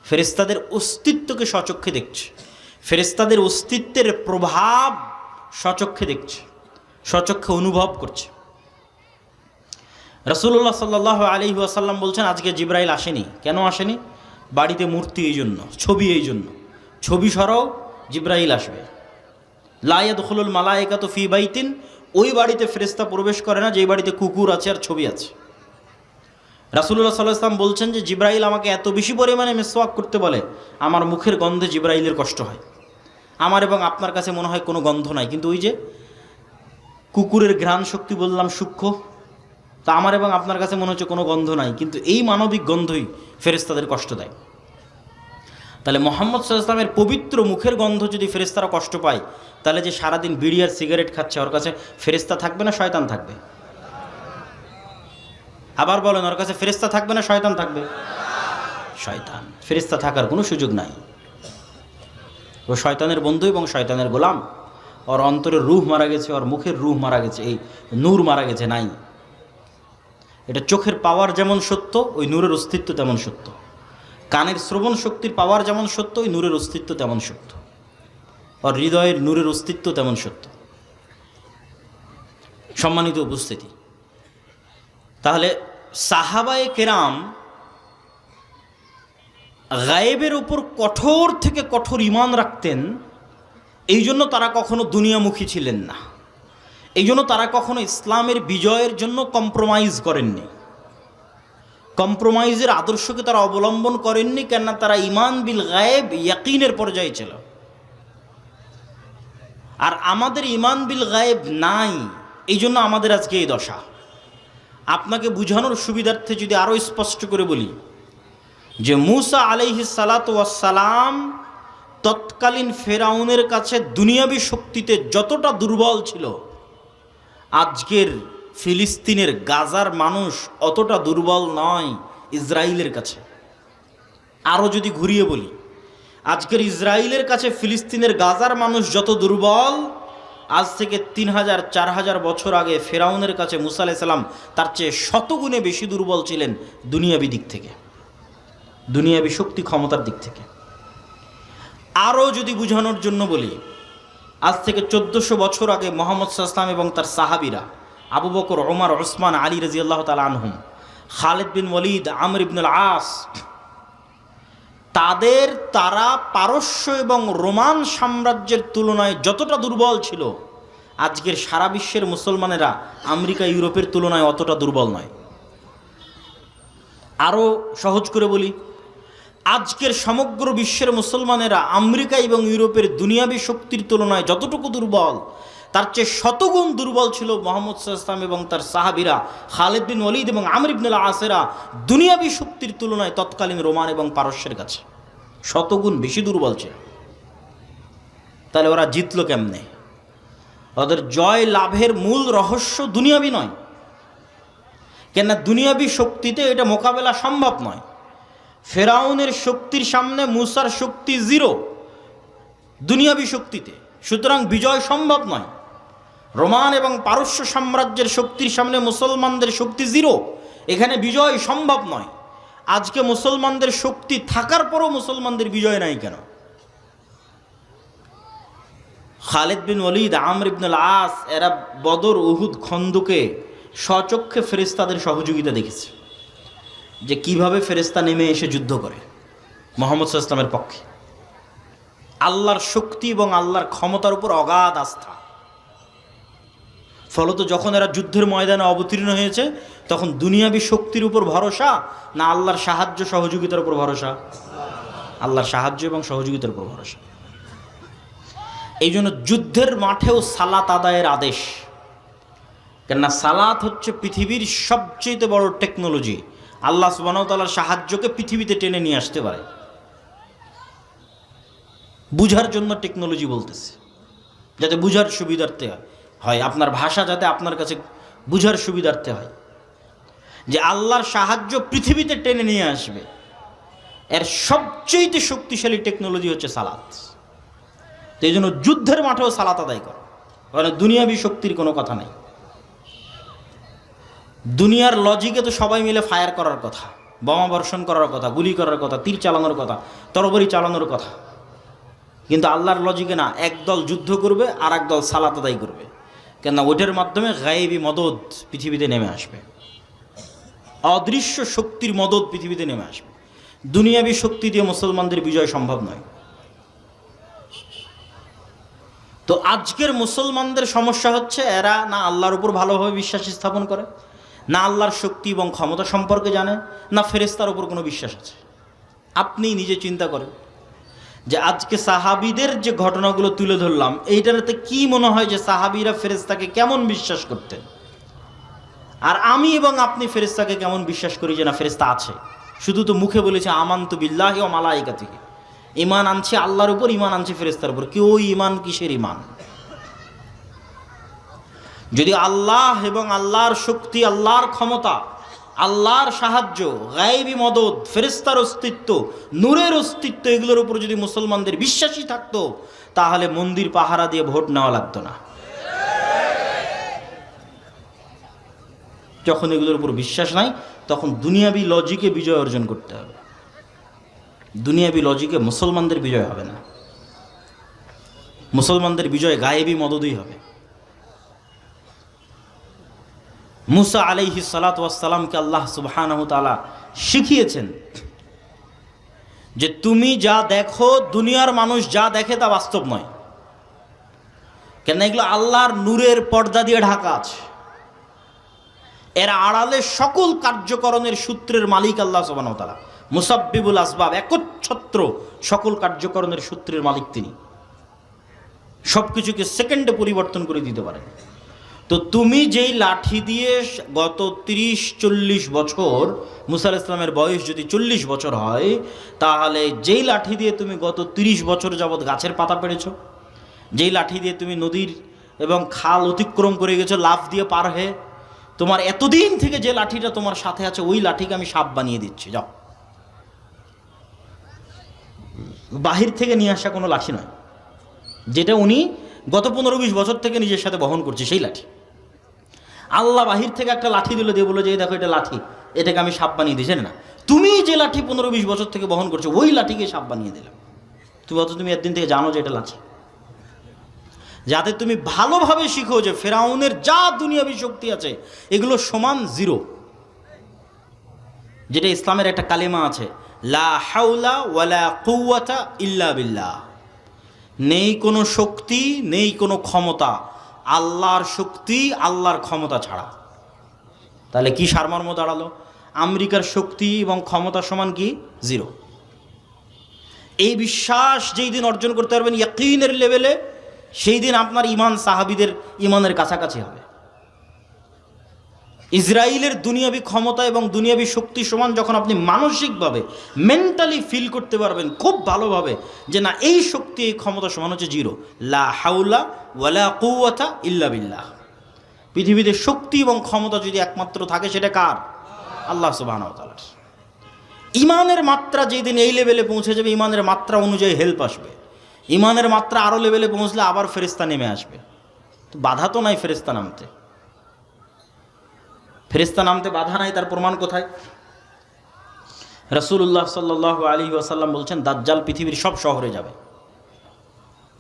ফেরেশতাদের অস্তিত্বকে স্বচক্ষে দেখছে, ফেরেশতাদের অস্তিত্বের প্রভাব স্বচক্ষে দেখছে, স্বচক্ষে অনুভব করছে। রাসূলুল্লাহ সাল্লাল্লাহু আলাইহি ওয়াসাল্লাম বলছেন, আজকে জিবরাইল আসেনি। কেন আসেনি? বাড়িতে মূর্তি এই জন্য, ছবি এই জন্য। ছবি সরাও, জিবরাইল আসবে। লা ইয়াদখুলুল মালায়েকাতু ফি বাইতিন, ওই বাড়িতে ফেরেশতা প্রবেশ করে না যেই বাড়িতে কুকুর আছে আর ছবি আছে। রাসূলুল্লাহ সাল্লাল্লাহু আলাইহি ওয়াসাল্লাম বলছেন যে জিবরাইল আমাকে এত বেশি পরিমাণে মিসওয়াক করতে বলে, আমার মুখের গন্ধে জিবরাইলের কষ্ট হয়। আমার এবং আপনার কাছে মনে হয় কোনো গন্ধ নাই, কিন্তু ওই যে কুকুরের ঘ্রাণ শক্তি বললাম সূক্ষ্ম, তা আমার এবং আপনার কাছে মনে হচ্ছে কোনো গন্ধ নাই, কিন্তু এই মানবিক গন্ধই ফেরেশতাদের কষ্ট দেয়। তাহলে মুহাম্মদ সাল্লাল্লাহু আলাইহি ওয়াসাল্লামের পবিত্র মুখের গন্ধ যদি ফেরেশতারা কষ্ট পায়, তাহলে যে সারাদিন বিড়ি আর সিগারেট খাচ্ছে, ওর কাছে ফেরেশতা থাকবে না শয়তান থাকবে? আবার বলেন, ওর কাছে ফেরেশতা থাকবে না শয়তান থাকবে? শয়তান। ফেরেশতা থাকার কোনো সুযোগ নাই। ও শয়তানের বন্ধু এবং শয়তানের গোলাম। ওর অন্তরের রূহ মারা গেছে, ওর মুখের রূহ মারা গেছে, এই নূর মারা গেছে, নাই। এটা চোখের পাওয়ার যেমন সত্য, ওই নূরের অস্তিত্ব তেমন সত্য। কানের শ্রবণ শক্তির পাওয়ার যেমন সত্য, ওই নূরের অস্তিত্ব তেমন সত্য। ওর হৃদয়ের নূরের অস্তিত্ব তেমন সত্য। সম্মানিত উপস্থিতি, তাহলে সাহাবায়ে কেরাম গায়েবের উপর কঠোর থেকে কঠোর ঈমান রাখতেন। এই জন্য তারা কখনো দুনিয়ামুখী ছিলেন না, এই জন্য তারা কখনো ইসলামের বিজয়ের জন্য কম্প্রোমাইজ করেননি, কম্প্রোমাইজের আদর্শকে তারা অবলম্বন করেননি। কেননা তারা ঈমান বিল গায়েব, ইয়াকিনের পর্যায়ে ছিল। আর আমাদের ঈমান বিল গায়েব নাই, এই জন্য আমাদের আজকে এই দশা। আপনাকে বুঝানোর সুবিধার্থে যদি আরও স্পষ্ট করে বলি, যে মূসা আলাইহিস সালাতু ওয়াস সালাম তৎকালীন ফেরাউনের কাছে দুনিয়াবী শক্তিতে যতটা দুর্বল ছিল, আজকের ফিলিস্তিনের গাজার মানুষ অতটা দুর্বল নয় ইসরায়েলের কাছে। আরও যদি ঘুরিয়ে বলি, আজকের ইসরায়েলের কাছে ফিলিস্তিনের গাজার মানুষ যত দুর্বল, আজ থেকে 3000-4000 বছর আগে ফেরাউনের কাছে মূসা আলাইহিস সালাম তার চেয়ে শতগুণে বেশি দুর্বল ছিলেন দুনিয়াবী দিক থেকে, দুনিয়াবী শক্তি ক্ষমতার দিক থেকে। আরও যদি বুঝানোর জন্য বলি, আজ থেকে 1400 বছর আগে মুহাম্মদ সাল্লাল্লাহু আলাইহি ওয়াসাল্লাম এবং তার সাহাবীরা আবু বকর, ওমর, ওসমান, আলী রাদিয়াল্লাহু তাআলা আনহুম, খালিদ বিন ওয়ালিদ, আমর ইবনুল আস, তারা পারস্য এবং রোমান সাম্রাজ্যের তুলনায় যতটা দুর্বল ছিল, আজকের সারা বিশ্বের মুসলমানেরা আমেরিকা, ইউরোপের তুলনায় অতটা দুর্বল নয়। আরও সহজ করে বলি, আজকের সমগ্র বিশ্বের মুসলমানেরা আমেরিকা এবং ইউরোপের দুনিয়াবী শক্তির তুলনায় যতটুকু দুর্বল, তার চেয়ে শতগুণ দুর্বল ছিল মুহাম্মদ সাল্লাল্লাহু আলাইহি ওয়াসাল্লাম এবং তার সাহাবীরা, খালিদ বিন ওয়ালিদ এবং আমর ইবনুল আসেরা দুনিয়াবী শক্তির তুলনায় তৎকালীন রোমান এবং পারস্যের কাছে শতগুণ বেশি দুর্বল ছিল। তাহলে ওরা জিতলো কেমনে? ওদের জয় লাভের মূল রহস্য দুনিয়াবী নয়, কেননা দুনিয়াবী শক্তিতে এটা মোকাবেলা সম্ভব নয়। ফেরাউনের শক্তির সামনে মূসার শক্তি জিরো দুনিয়াবী শক্তিতে, সুতরাং বিজয় সম্ভব নয়। রোমান এবং পারস্য সাম্রাজ্যের শক্তির সামনে মুসলমানদের শক্তি জিরো, এখানে বিজয় সম্ভব নয়। আজকে মুসলমানদের শক্তি থাকার পরও মুসলমানদের বিজয় নাই কেন? খালিদ বিন ওয়ালিদ, আমর ইবনুল আস, এরা বদর, উহুদ, খন্দকে স্বচক্ষে ফেরেশতাদের সহযোগিতা দেখেছে, যে কিভাবে ফেরেশতা নেমে এসে যুদ্ধ করে মুহাম্মদ সাল্লাল্লাহু আলাইহি ওয়াসাল্লামের পক্ষে। আল্লাহর শক্তি এবং আল্লাহর ক্ষমতার উপর অগাধ আস্থা। ফলত যখন এরা যুদ্ধের ময়দানে অবতীর্ণ হয়েছে, তখন দুনিয়াবী শক্তির উপর ভরসা না আল্লাহর সাহায্য সহযোগিতার উপর ভরসা? আল্লাহর সাহায্য এবং সহযোগিতার উপর ভরসা। এই জন্য যুদ্ধের মাঠেও সালাত আদায়ের আদেশ। কেননা সালাত হচ্ছে পৃথিবীর সবচেয়ে বড় টেকনোলজি। আল্লাহ সুবহানাহু ওয়া তাআলার সাহায্যকে পৃথিবীতে টেনে নিয়ে আসতে পারে। বুঝার জন্য টেকনোলজি বলতেছে, যাতে বুঝার সুবিধার্থে হয়, আপনার ভাষা যাতে আপনার কাছে বুঝার সুবিধার্থে হয়, যে আল্লাহর সাহায্য পৃথিবীতে টেনে নিয়ে আসবে। এর সবচেয়ে শক্তিশালী টেকনোলজি হচ্ছে সালাত। তো এই জন্য যুদ্ধের মাঠেও সালাত আদায় করো, কারণ দুনিয়াবি শক্তির কোনো কথা নাই। দুনিয়ার লজিকে তো সবাই মিলে ফায়ার করার কথা, বোমা বর্ষণ করার কথা, গুলি করার কথা, তীর চালানোর কথা, তরবারি চালানোর কথা। কিন্তু আল্লাহর লজিকে না, একদল যুদ্ধ করবে আর একদল সালাত আদায় করবে। কেননা ওইটার মাধ্যমে গায়েবী মদদ পৃথিবীতে নেমে আসবে, অদৃশ্য শক্তির মদদ পৃথিবীতে নেমে আসবে। দুনিয়াবী শক্তি দিয়ে মুসলমানদের বিজয় সম্ভব নয়। তো আজকের মুসলমানদের সমস্যা হচ্ছে, এরা না আল্লাহর উপর ভালোভাবে বিশ্বাস স্থাপন করে, না আল্লাহর শক্তি এবং ক্ষমতা সম্পর্কে জানে, না ফেরেশতার উপর কোনো বিশ্বাস আছে। আপনি নিজে চিন্তা করেন যে আজকে সাহাবীদের যে ঘটনাগুলো তুলে ধরলাম, এইটাতে কি মনে হয় যে সাহাবীরা ফেরেশতাকে কেমন বিশ্বাস করতেন, আর আমি এবং আপনি ফেরেশতাকে কেমন বিশ্বাস করি যে না ফেরেশতা আছে। শুধু তো মুখে বলেছে আমানতু বিল্লাহি ওয়া মালাইকাতিহি, ঈমান আনছে আল্লাহর উপর, ঈমান আনছে ফেরেশতার উপর। কি ওই ঈমান কিসের ঈমান? যদি আল্লাহ এবং আল্লাহর শক্তি, আল্লাহর ক্ষমতা, আল্লাহর সাহায্য, গায়েবী মদদ, ফেরেশতার অস্তিত্ব, নূরের অস্তিত্ব, এগুলোর উপর যদি মুসলমানদের বিশ্বাসী থাকতো, তাহলে মন্দির পাহারা দিয়ে ভোট নেওয়া লাগতো না। যখন এগুলোর উপর বিশ্বাস নাই, তখন দুনিয়াবি লজিকে বিজয় অর্জন করতে হবে। দুনিয়াবি লজিকে মুসলমানদের বিজয় হবে না, মুসলমানদের বিজয় গায়েবী মদদই হবে। মুসা আলাইহিস সালাতু ওয়াস সালামকে আল্লাহ সুবহানাহু ওয়া তাআলা শিখিয়েছেন যে তুমি যা দেখো, দুনিয়ার মানুষ যা দেখে তা বাস্তব নয়। কেন? এগুলো আল্লাহর নূরের পর্দা দিয়ে ঢাকা আছে। এর আড়ালে সকল কার্যকরণের সূত্রের মালিক আল্লাহ সুবহানাহু ওয়া তাআলা, মুসাব্বিবুল আসবাব, একচ্ছত্র সকল কার্যকরণের সূত্রের মালিক তিনি। সব কিছুকে সেকেন্ডে পরিবর্তন করে দিতে পারেন। তো তুমি যেই লাঠি দিয়ে গত 30-40 বছর, মুসা আলাইহিস সালামের বয়স যদি 40 বছর হয়, তাহলে যেই লাঠি দিয়ে তুমি গত 30 বছর যাবৎ গাছের পাতা পেড়েছ, যেই লাঠি দিয়ে তুমি নদীর এবং খাল অতিক্রম করে গেছো লাফ দিয়ে পার হয়ে, তোমার এতদিন থেকে যে লাঠিটা তোমার সাথে আছে, ওই লাঠিকে আমি সাপ বানিয়ে দিচ্ছি, যাও। বাহির থেকে নিয়ে আসা কোনো লাঠি নয়, যেটা উনি গত 15-20 বছর থেকে নিজের সাথে বহন করছে, সেই লাঠি। আল্লাহ বাহির থেকে একটা লাঠি দিল, দিয়ে বললো যে এই দেখো এটা লাঠি, এটাকে আমি সাপ বানিয়ে দিয়েছি না। তুমি যে লাঠি 15-20 বছর থেকে বহন করছো, ওই লাঠিকে সাপ বানিয়ে দিলাম। তুমি একদিন থেকে জানো যে এটা লাঠি, যাতে তুমি ভালোভাবে শিখো যে ফেরাউনের যা দুনিয়াবি শক্তি আছে এগুলো সমান জিরো। যেটা ইসলামের একটা কালেমা আছে, লা হাওলা ওয়ালা কুওয়াতা ইল্লা বিল্লাহ। নেই কোনো শক্তি, নেই কোনো ক্ষমতা, আল্লাহর শক্তি, আল্লাহর ক্ষমতা ছাড়া। তাহলে কি সারমর্ম দাঁড়ালো? আমেরিকার শক্তি এবং ক্ষমতা সমান কি? জিরো। এই বিশ্বাস যেই দিন অর্জন করতে পারবেন ইয়াকিনের লেভেলে, সেই দিন আপনার ঈমান সাহাবীদের ঈমানের কাছাকাছি হবে। ইসরায়েলের দুনিয়াবি ক্ষমতা এবং দুনিয়াবি শক্তি সমান যখন আপনি মানসিকভাবে, মেন্টালি ফিল করতে পারবেন খুব ভালোভাবে যে না, এই শক্তি, এই ক্ষমতা সমান হচ্ছে জিরো। লা হাওলা ওয়ালা কুওয়াতা ইল্লা বিল্লাহ। পৃথিবীতে শক্তি এবং ক্ষমতা যদি একমাত্র থাকে, সেটা কার? আল্লাহ সুবহানাহু ওয়া তাআলার। ঈমানের মাত্রা যেদিন এই লেভেলে পৌঁছে যাবে, ঈমানের মাত্রা অনুযায়ী হেল্প আসবে। ঈমানের মাত্রা আরও লেভেলে পৌঁছলে আবার ফেরেশতা নেমে আসবে। তো বাধা তো নাই ফেরেশতা নামতে। ফেরেশতা নামতে বাধা নাই, তার প্রমাণ কোথায়? রাসূলুল্লাহ সাল্লাল্লাহু আলাইহি ওয়াসাল্লাম বলছেন, দাজ্জাল পৃথিবীর সব শহরে যাবে।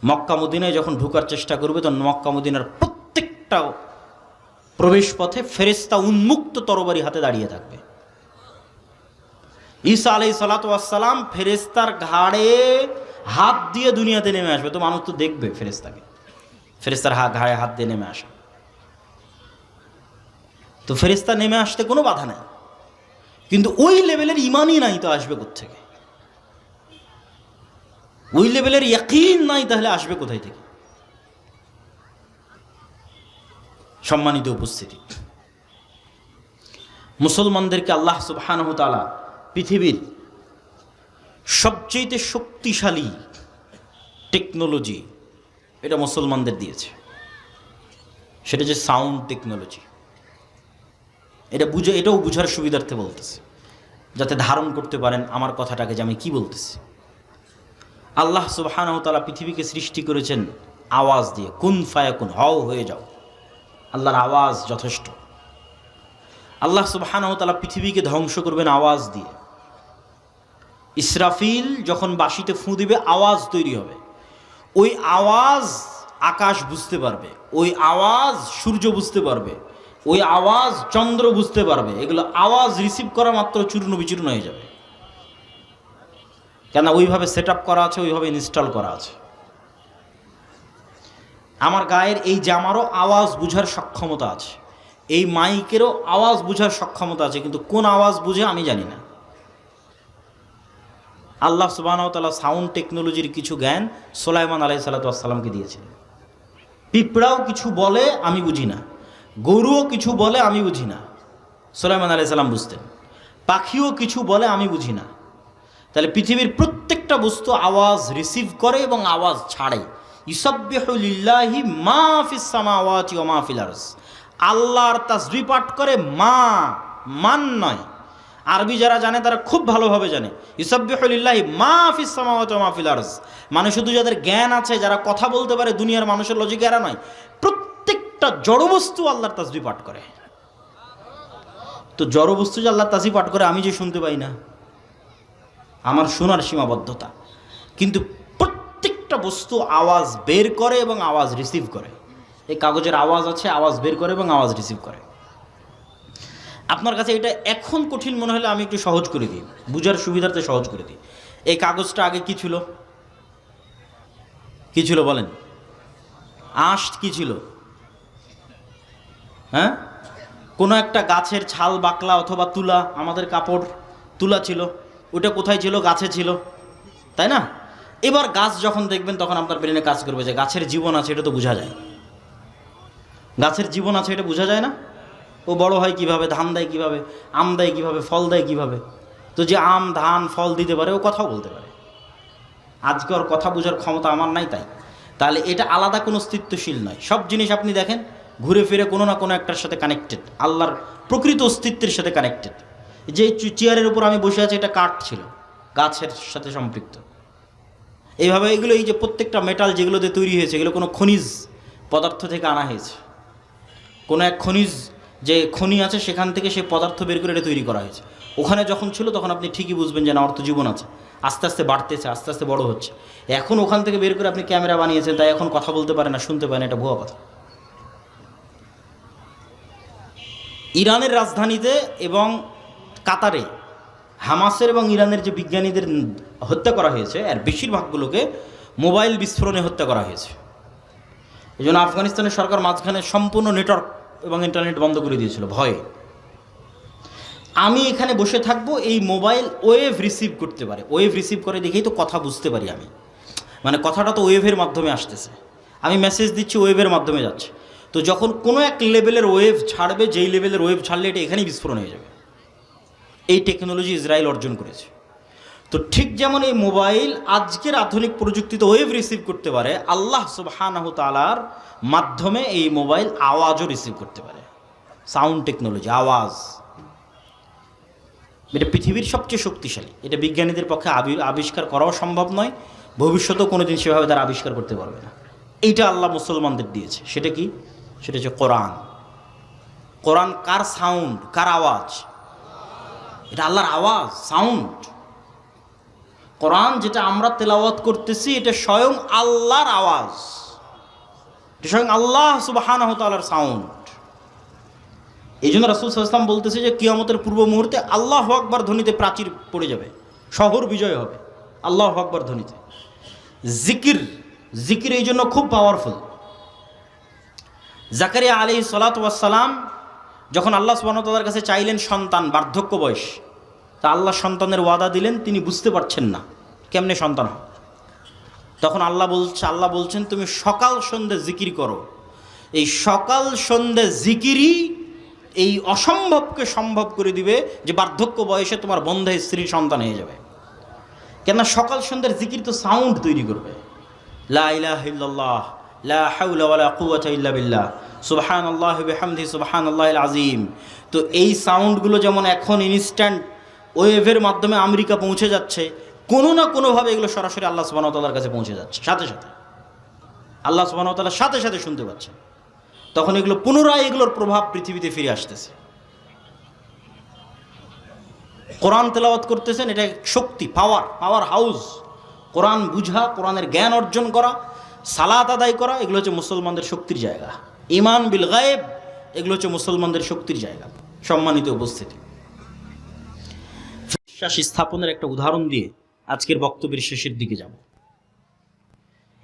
মক্কা মদিনায় যখন ঢোকার চেষ্টা করবে, তখন মক্কা মদিনার প্রত্যেকটা প্রবেশ পথে ফেরেশতা উন্মুক্ত তরবারি হাতে দাঁড়িয়ে থাকবে। ঈসা আলাইহিস সালাতু ওয়াস সালাম ফেরেশতার ঘাড়ে হাত দিয়ে দুনিয়াতে নেমে আসবে। তো মানুষ তো দেখবে ফেরেশতাকে, ফেরেশতার ঘাড়ে হাত দিয়ে নেমে আসে। তো ফেরেশতা নেমে আসতে কোনো বাধা নেই, কিন্তু ওই লেভেলের ঈমানই নাই, তো আসবে কোত্থেকে? ওই লেভেলের ইয়াকিন নাই, তাহলে আসবে কোথায় থেকে? সম্মানিত উপস্থিতি, মুসলমানদেরকে আল্লাহ সুবহানাহু ওয়া তাআলা পৃথিবীর সবচেয়ে শক্তিশালী টেকনোলজি এটা মুসলমানদের দিয়েছে, সেটা যে সাউন্ড টেকনোলজি। এটাও বুঝার সুবিধার্থে বলতেছে, যাতে ধারণ করতে পারেন আমার কথাটাকে যে আমি কি বলতেছি। আল্লাহ সুবহানাহু ওয়া তাআলা পৃথিবীকে সৃষ্টি করেছেন আওয়াজ দিয়ে, কুন ফায়াকুন, হও হয়ে যাও। আল্লাহর আওয়াজ যথেষ্ট। আল্লাহ সুবহানাহু ওয়া তাআলা পৃথিবীকে ধ্বংস করবেন আওয়াজ দিয়ে। ইসরাফিল যখন বাঁশিতে ফুঁ দিবে আওয়াজ তৈরি হবে, ওই আওয়াজ আকাশ বুঝতে পারবে, ওই আওয়াজ সূর্য বুঝতে পারবে, ওই আওয়াজ চন্দ্র বুঝতে পারবে। এগুলো আওয়াজ রিসিভ করা মাত্র চূর্ণ বিচূর্ণ হয়ে যাবে, কেন ওইভাবে সেট আপ করা আছে, ওইভাবে ইনস্টল করা আছে। আমার গায়ের এই জামারও আওয়াজ বুঝার সক্ষমতা আছে, এই মাইকেরও আওয়াজ বুঝার সক্ষমতা আছে, কিন্তু কোন আওয়াজ বুঝে আমি জানি না। আল্লাহ সুবহানাহু ওয়া তাআলা সাউন্ড টেকনোলজির কিছু জ্ঞান সুলাইমান আলাইহিস সালাতু ওয়াস সালামকে দিয়েছিলেন। পিঁপড়াও কিছু বলে আমি বুঝি না, গরুও কিছু বলে আমি বুঝি না, সুলাইমান আলাইহিস সালাম বুঝতেন। পাখিও কিছু বলে আমি বুঝি না। তাহলে পৃথিবীর প্রত্যেকটা বস্তু আওয়াজ রিসিভ করে এবং আওয়াজ ছাড়ে। ইউসাব্বিহু লিল্লাহি মা ফিস সামাওয়াতি ওয়া মা ফিল আরজ। আল্লাহর তাসবিহ পাঠ করে মান নয়। আরবি যারা জানে তারা খুব ভালোভাবে জানে ইউসাব্বিহু লিল্লাহি মা ফিস সামাওয়াতি ওয়া মা ফিল আরজ। মানে শুধু যাদের জ্ঞান আছে, যারা কথা বলতে পারে, দুনিয়ার মানুষের লজিক এরা নয়, প্রত্যেকটা জড়বস্তু আল্লাহর তাসবিহ পাঠ করে। তো জড়বস্তু যে আল্লাহর তাসবিহ পাঠ করে আমি যে শুনতে পাই না, আমার শোনার সীমাবদ্ধতা, কিন্তু প্রত্যেকটা বস্তু আওয়াজ বের করে এবং আওয়াজ রিসিভ করে। এই কাগজের আওয়াজ আছে, আওয়াজ বের করে এবং আওয়াজ রিসিভ করে। আপনার কাছে এটা এখন কঠিন মনে হলে আমি একটু সহজ করে দিই, বুঝার সুবিধার্থে সহজ করে দিই। এই কাগজটা আগে কি ছিল? কি ছিল বলেন? আঁশ কি ছিল? হ্যাঁ, কোনো একটা গাছের ছাল বাকলা অথবা তুলা, আমাদের কাপড় তুলা ছিল, ওটা কোথায় ছিল? গাছে ছিল, তাই না? এবার গাছ যখন দেখবেন তখন আপনার ব্রেনে কাজ করবে যে গাছের জীবন আছে, এটা তো বোঝা যায়। গাছের জীবন আছে এটা বোঝা যায় না? ও বড় হয় কিভাবে, ধান দেয় কিভাবে, আম দেয় কিভাবে, ফল দেয় কিভাবে? তো যে আম ধান ফল দিতে পারে ও কথাও বলতে পারে। আজকে ওর কথা বোঝার ক্ষমতা আমার নাই, তাহলে এটা আলাদা কোনো অস্তিত্বশীল নয়। সব জিনিস আপনি দেখেন ঘুরে ফিরে কোনো না কোনো একটার সাথে কানেক্টেড, আল্লাহর প্রকৃত অস্তিত্বের সাথে কানেক্টেড। যে চেয়ারের উপর আমি বসে আছি এটা কাঠ ছিল, গাছের সাথে সম্পৃক্ত। এইভাবে এগুলো, এই যে প্রত্যেকটা মেটাল যেগুলোতে তৈরি হয়েছে, এগুলো কোনো খনিজ পদার্থ থেকে আনা হয়েছে। কোনো এক খনিজ, যে খনি আছে সেখান থেকে সেই পদার্থ বের করে এটা তৈরি করা হয়েছে। ওখানে যখন ছিল তখন আপনি ঠিকই বুঝবেন যে না, ওর তো জীবন আছে, আস্তে আস্তে বাড়তেছে, আস্তে আস্তে বড় হচ্ছে। এখন ওখান থেকে বের করে আপনি ক্যামেরা বানিয়েছেন, তাই এখন কথা বলতে পারে না, শুনতে পারে না, এটা ভুয়া কথা। ইরানের রাজধানীতে এবং কাতারে হামাসের এবং ইরানের যে বিজ্ঞানীদের হত্যা করা হয়েছে, আর বেশিরভাগগুলোকে মোবাইল বিস্ফোরণে হত্যা করা হয়েছে। এই জন্য আফগানিস্তানের সরকার মাঝখানে সম্পূর্ণ নেটওয়ার্ক এবং ইন্টারনেট বন্ধ করে দিয়েছিল ভয়ে। আমি এখানে বসে থাকবো, এই মোবাইল ওয়েভ রিসিভ করতে পারে, ওয়েভ রিসিভ করে দেখেই তো কথা বুঝতে পারি আমি। মানে কথাটা তো ওয়েভের মাধ্যমে আসতেছে, আমি মেসেজ দিচ্ছি ওয়েভের মাধ্যমে যাচ্ছে। তো যখন কোনো এক লেভেলের ওয়েভ ছাড়বে, যেই লেভেলের ওয়েভ ছাড়লে এটা এখানেই বিস্ফোরণ হয়ে যাবে। এই টেকনোলজি ইসরায়েল অর্জন করেছে। তো ঠিক যেমন এই মোবাইল আজকের আধুনিক প্রযুক্তিতে ওয়েভ রিসিভ করতে পারে, আল্লাহ সুবহানাহু তাআলার মাধ্যমে এই মোবাইল আওয়াজও রিসিভ করতে পারে। সাউন্ড টেকনোলজি, আওয়াজ, এটা পৃথিবীর সবচেয়ে শক্তিশালী। এটা বিজ্ঞানীদের পক্ষে আবিষ্কার করাও সম্ভব নয়, ভবিষ্যতেও কোনোদিন সেভাবে তারা আবিষ্কার করতে পারবে না। এইটা আল্লাহ মুসলমানদের দিয়েছে। সেটা কি? সেটা হচ্ছে কোরআন। কোরআন কার সাউন্ড, কার আওয়াজ? এটা আল্লাহর আওয়াজ, সাউন্ড। কোরআন যেটা আমরা তেলাওয়াত করতেছি এটা স্বয়ং আল্লাহর আওয়াজ, এটা স্বয়ং আল্লাহ সুবহানাহু তাআলার সাউন্ড। এই জন্য রাসূল সাল্লাল্লাহু আলাইহি ওয়াসাল্লাম বলতেছে যে কিয়ামতের পূর্ব মুহূর্তে আল্লাহু আকবার ধ্বনিতে প্রাচীর পড়ে যাবে, শহর বিজয় হবে আল্লাহু আকবার ধ্বনিতে। জিকির এই জন্য খুব পাওয়ারফুল। জাকারিয়া আলাইহিস সালাতু ওয়াস সালাম যখন আল্লাহ সুবহানাহু ওয়া তাআলার কাছে চাইলেন সন্তান, বার্ধক্য বয়স, তা আল্লাহ সন্তানের ওয়াদা দিলেন, তিনি বুঝতে পারছেন না কেমনে সন্তান হয়। তখন আল্লাহ বলছেন তুমি সকাল সন্ধ্যে জিকির করো, এই সকাল সন্ধ্যে জিকিরই এই অসম্ভবকে সম্ভব করে দিবে যে বার্ধক্য বয়সে তোমার বন্ধে স্ত্রীর সন্তান হয়ে যাবে। কেননা সকাল সন্ধ্যার জিকির তো সাউন্ড তৈরি করবে, লা ইলাহা ইল্লাল্লাহ, লা হাওলা ওয়ালা কুওয়াতা ইল্লা বিল্লাহ, সুবহানাল্লাহি ওয়া বিহামদিহি সুবহানাল্লাহিল আযীম। তো এই সাউন্ডগুলো যেমন এখন ইনস্ট্যান্ট ওয়েভের মাধ্যমে আমেরিকা পৌঁছে যাচ্ছে, কোনো না কোনোভাবে এগুলো সরাসরি আল্লাহ সুবহানাহু ওয়া তাআলার কাছে পৌঁছে যাচ্ছে, সাথে সাথে আল্লাহ সুবহানাহু ওয়া তাআলা সাথে সাথে শুনতে পাচ্ছেন। তখন এগুলো পুনরায় এগুলোর প্রভাব পৃথিবীতে ফিরে আসতেছে। কোরআন তেলাওয়াত করতেছেন, এটা শক্তি, পাওয়ার হাউস। কোরআন বুঝা, কোরআনের জ্ঞান অর্জন করা, সালাত আদায় করা, এগুলো হচ্ছে মুসলমানদের শক্তির জায়গা। ঈমান বিল গায়েব, এগুলো হচ্ছে মুসলমানদের শক্তির জায়গা। সম্মানিত উপস্থিতি, বিশ্বাস স্থাপনের একটা উদাহরণ দিয়ে আজকের বক্তব্যের শেষের দিকে যাব।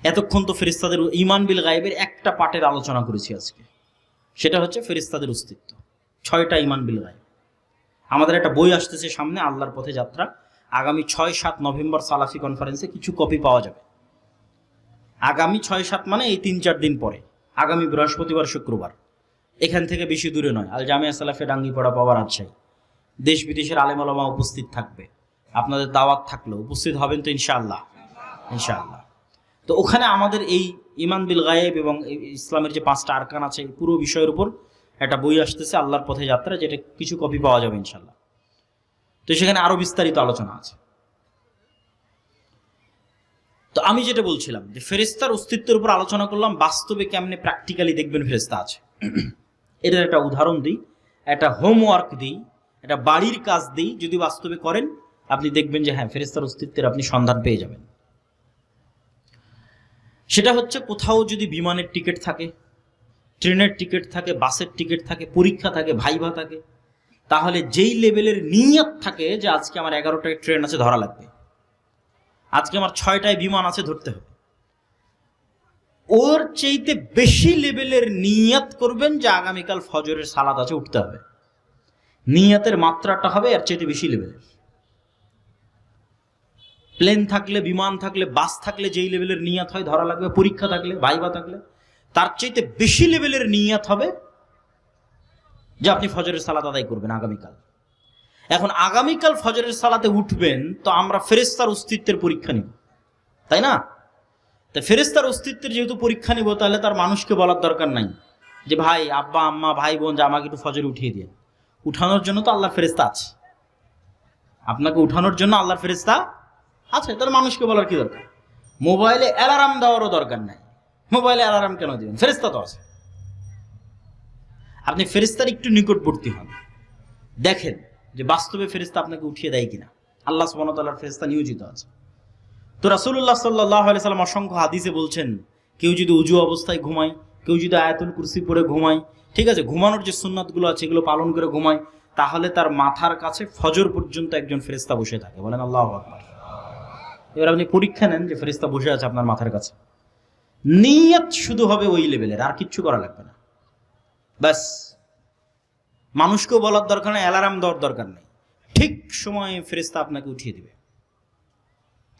এতক্ষণ তো ফেরেশতাদের ঈমান বিল গায়েবের একটা পার্টের আলোচনা করেছি আজকে, সেটা হচ্ছে ফেরেশতাদের অস্তিত্ব। 6টা ঈমান বিল গায়েব। আমাদের একটা বই আসতেছে সামনে, আল্লাহর পথে যাত্রা। আগামী 6-7 নভেম্বর সালাফি কনফারেন্সে কিছু কপি পাওয়া যাবে। আগামী 6-7 মানে এই 3-4 দিন পরে, আগামী বৃহস্পতিবার শুক্রবার, এখান থেকে বেশি দূরে নয়, আল জামিয়া সালাফে ডাঙ্গিপাড়া পাওয়ার রাজশাহী। দেশ বিদেশের আলেম ওলামা উপস্থিত থাকবে। আপনাদের দাওয়াত থাকলো, উপস্থিত হবেন তো ইনশাআল্লাহ? ইনশাআল্লাহ। তো ওখানে আমাদের এই ঈমান বিল গায়েব এবং ইসলামের যে 5টা আরকান আছে, পুরো বিষয়ের উপর একটা বই আসতেছে, আল্লাহর পথে যাত্রা, যেটা কিছু কপি পাওয়া যাবে ইনশাআল্লাহ। তো সেখানে আরো বিস্তারিত আলোচনা আছে। তো আমি যেটা বলছিলাম যে ফেরেশতার অস্তিত্বের উপর আলোচনা করলাম, বাস্তবে কেমনে প্র্যাকটিক্যালি দেখবেন ফেরেশতা আছে, এটার একটা উদাহরণ দিই, একটা হোমওয়ার্ক দিই, একটা বাড়ির কাজ দিই। যদি বাস্তবে করেন আপনি দেখবেন যে হ্যাঁ, ফেরেশতার অস্তিত্বের আপনি সন্ধান পেয়ে যাবেন। সেটা হচ্ছে, কোথাও যদি বিমানের টিকিট থাকে, ট্রেনের টিকিট থাকে, বাসের টিকিট থাকে, পরীক্ষা থাকে, ভাইভা থাকে, তাহলে যেই লেভেলের নিয়ত থাকে যে আজকে আমার 11টায় ট্রেন আছে, ধরা লাগবে, আজকে আমার 6টায় বিমান আছে, ধরতে হবে, ওর চাইতে বেশি লেভেলের নিয়ত করবেন যে আগামীকাল ফজরের সালাত আছে, উঠতে হবে। নিয়তের মাত্রাটা হবে এর চাইতে বেশি লেভেলের। প্লেন থাকলে, বিমান থাকলে, বাস থাকলে যেই লেভেলের নিয়ত হয়, ধরা লাগবে, পরীক্ষা থাকলে, ভাইভা থাকলে, তার চাইতে বেশি লেভেলের নিয়ত হবে যে আপনি ফজরের সালাত আদায় করবেন আগামীকাল। এখন আগামীকাল ফজরের সালাতে উঠবেন, তো আমরা ফেরেশতার অস্তিত্বের পরীক্ষা নিব, তাই না? তা ফেরেশতার অস্তিত্বের যেহেতু পরীক্ষা নিব, তাহলে তার মানুষকে বলার দরকার নাই যে ভাই, আব্বা, আম্মা, ভাই, বোন, যে আমাকে একটু ফজরে উঠিয়ে দিয়ে। উঠানোর জন্য তো আল্লাহর ফেরেশতা আছে, আপনাকে উঠানোর জন্য আল্লাহর ফেরেশতা আছে, তাহলে মানুষকে বলার কি দরকার? মোবাইলে অ্যালার্ম দেওয়ারও দরকার নাই। মোবাইলে অ্যালার্ম কেন দিবেন? ফেরেশতা তো আছে। আপনি ফেরেশতার একটু নিকটবর্তী হন, দেখেন যে বাস্তবে ফেরেশতা আপনাকে উঠিয়ে দেয় কিনা। আল্লাহ সুবহানাহু ওয়া তাআলার ফেরেশতা নিয়োজিত আছে। তো রাসূলুল্লাহ সাল্লাল্লাহু আলাইহি সাল্লাম অসংখ্য হাদিসে বলছেন, কেউ যদি উজু অবস্থায় ঘুমায়, কেউ যদি আয়াতুল কুরসি পড়ে ঘুমায়, ঠিক আছে, ঘুমানোর যে সুন্নাতগুলো আছে এগুলো পালন করে ঘুমায়, তাহলে তার মাথার কাছে ফজর পর্যন্ত একজন ফেরেশতা বসে থাকে। বলেন আল্লাহু আকবার। এবার আপনি পরীক্ষা নেন যে ফেরেশতা বসে আছে আপনার মাথার কাছে। নিয়ত শুধু হবে ওই লেভেলের, আর কিচ্ছু করা লাগবে না। ব্যাস, মানুষকেও বলার দরকার নেই, অ্যালার্ম দেওয়ার দরকার নেই, ঠিক সময়ে ফেরেশতা আপনাকে উঠিয়ে দিবে।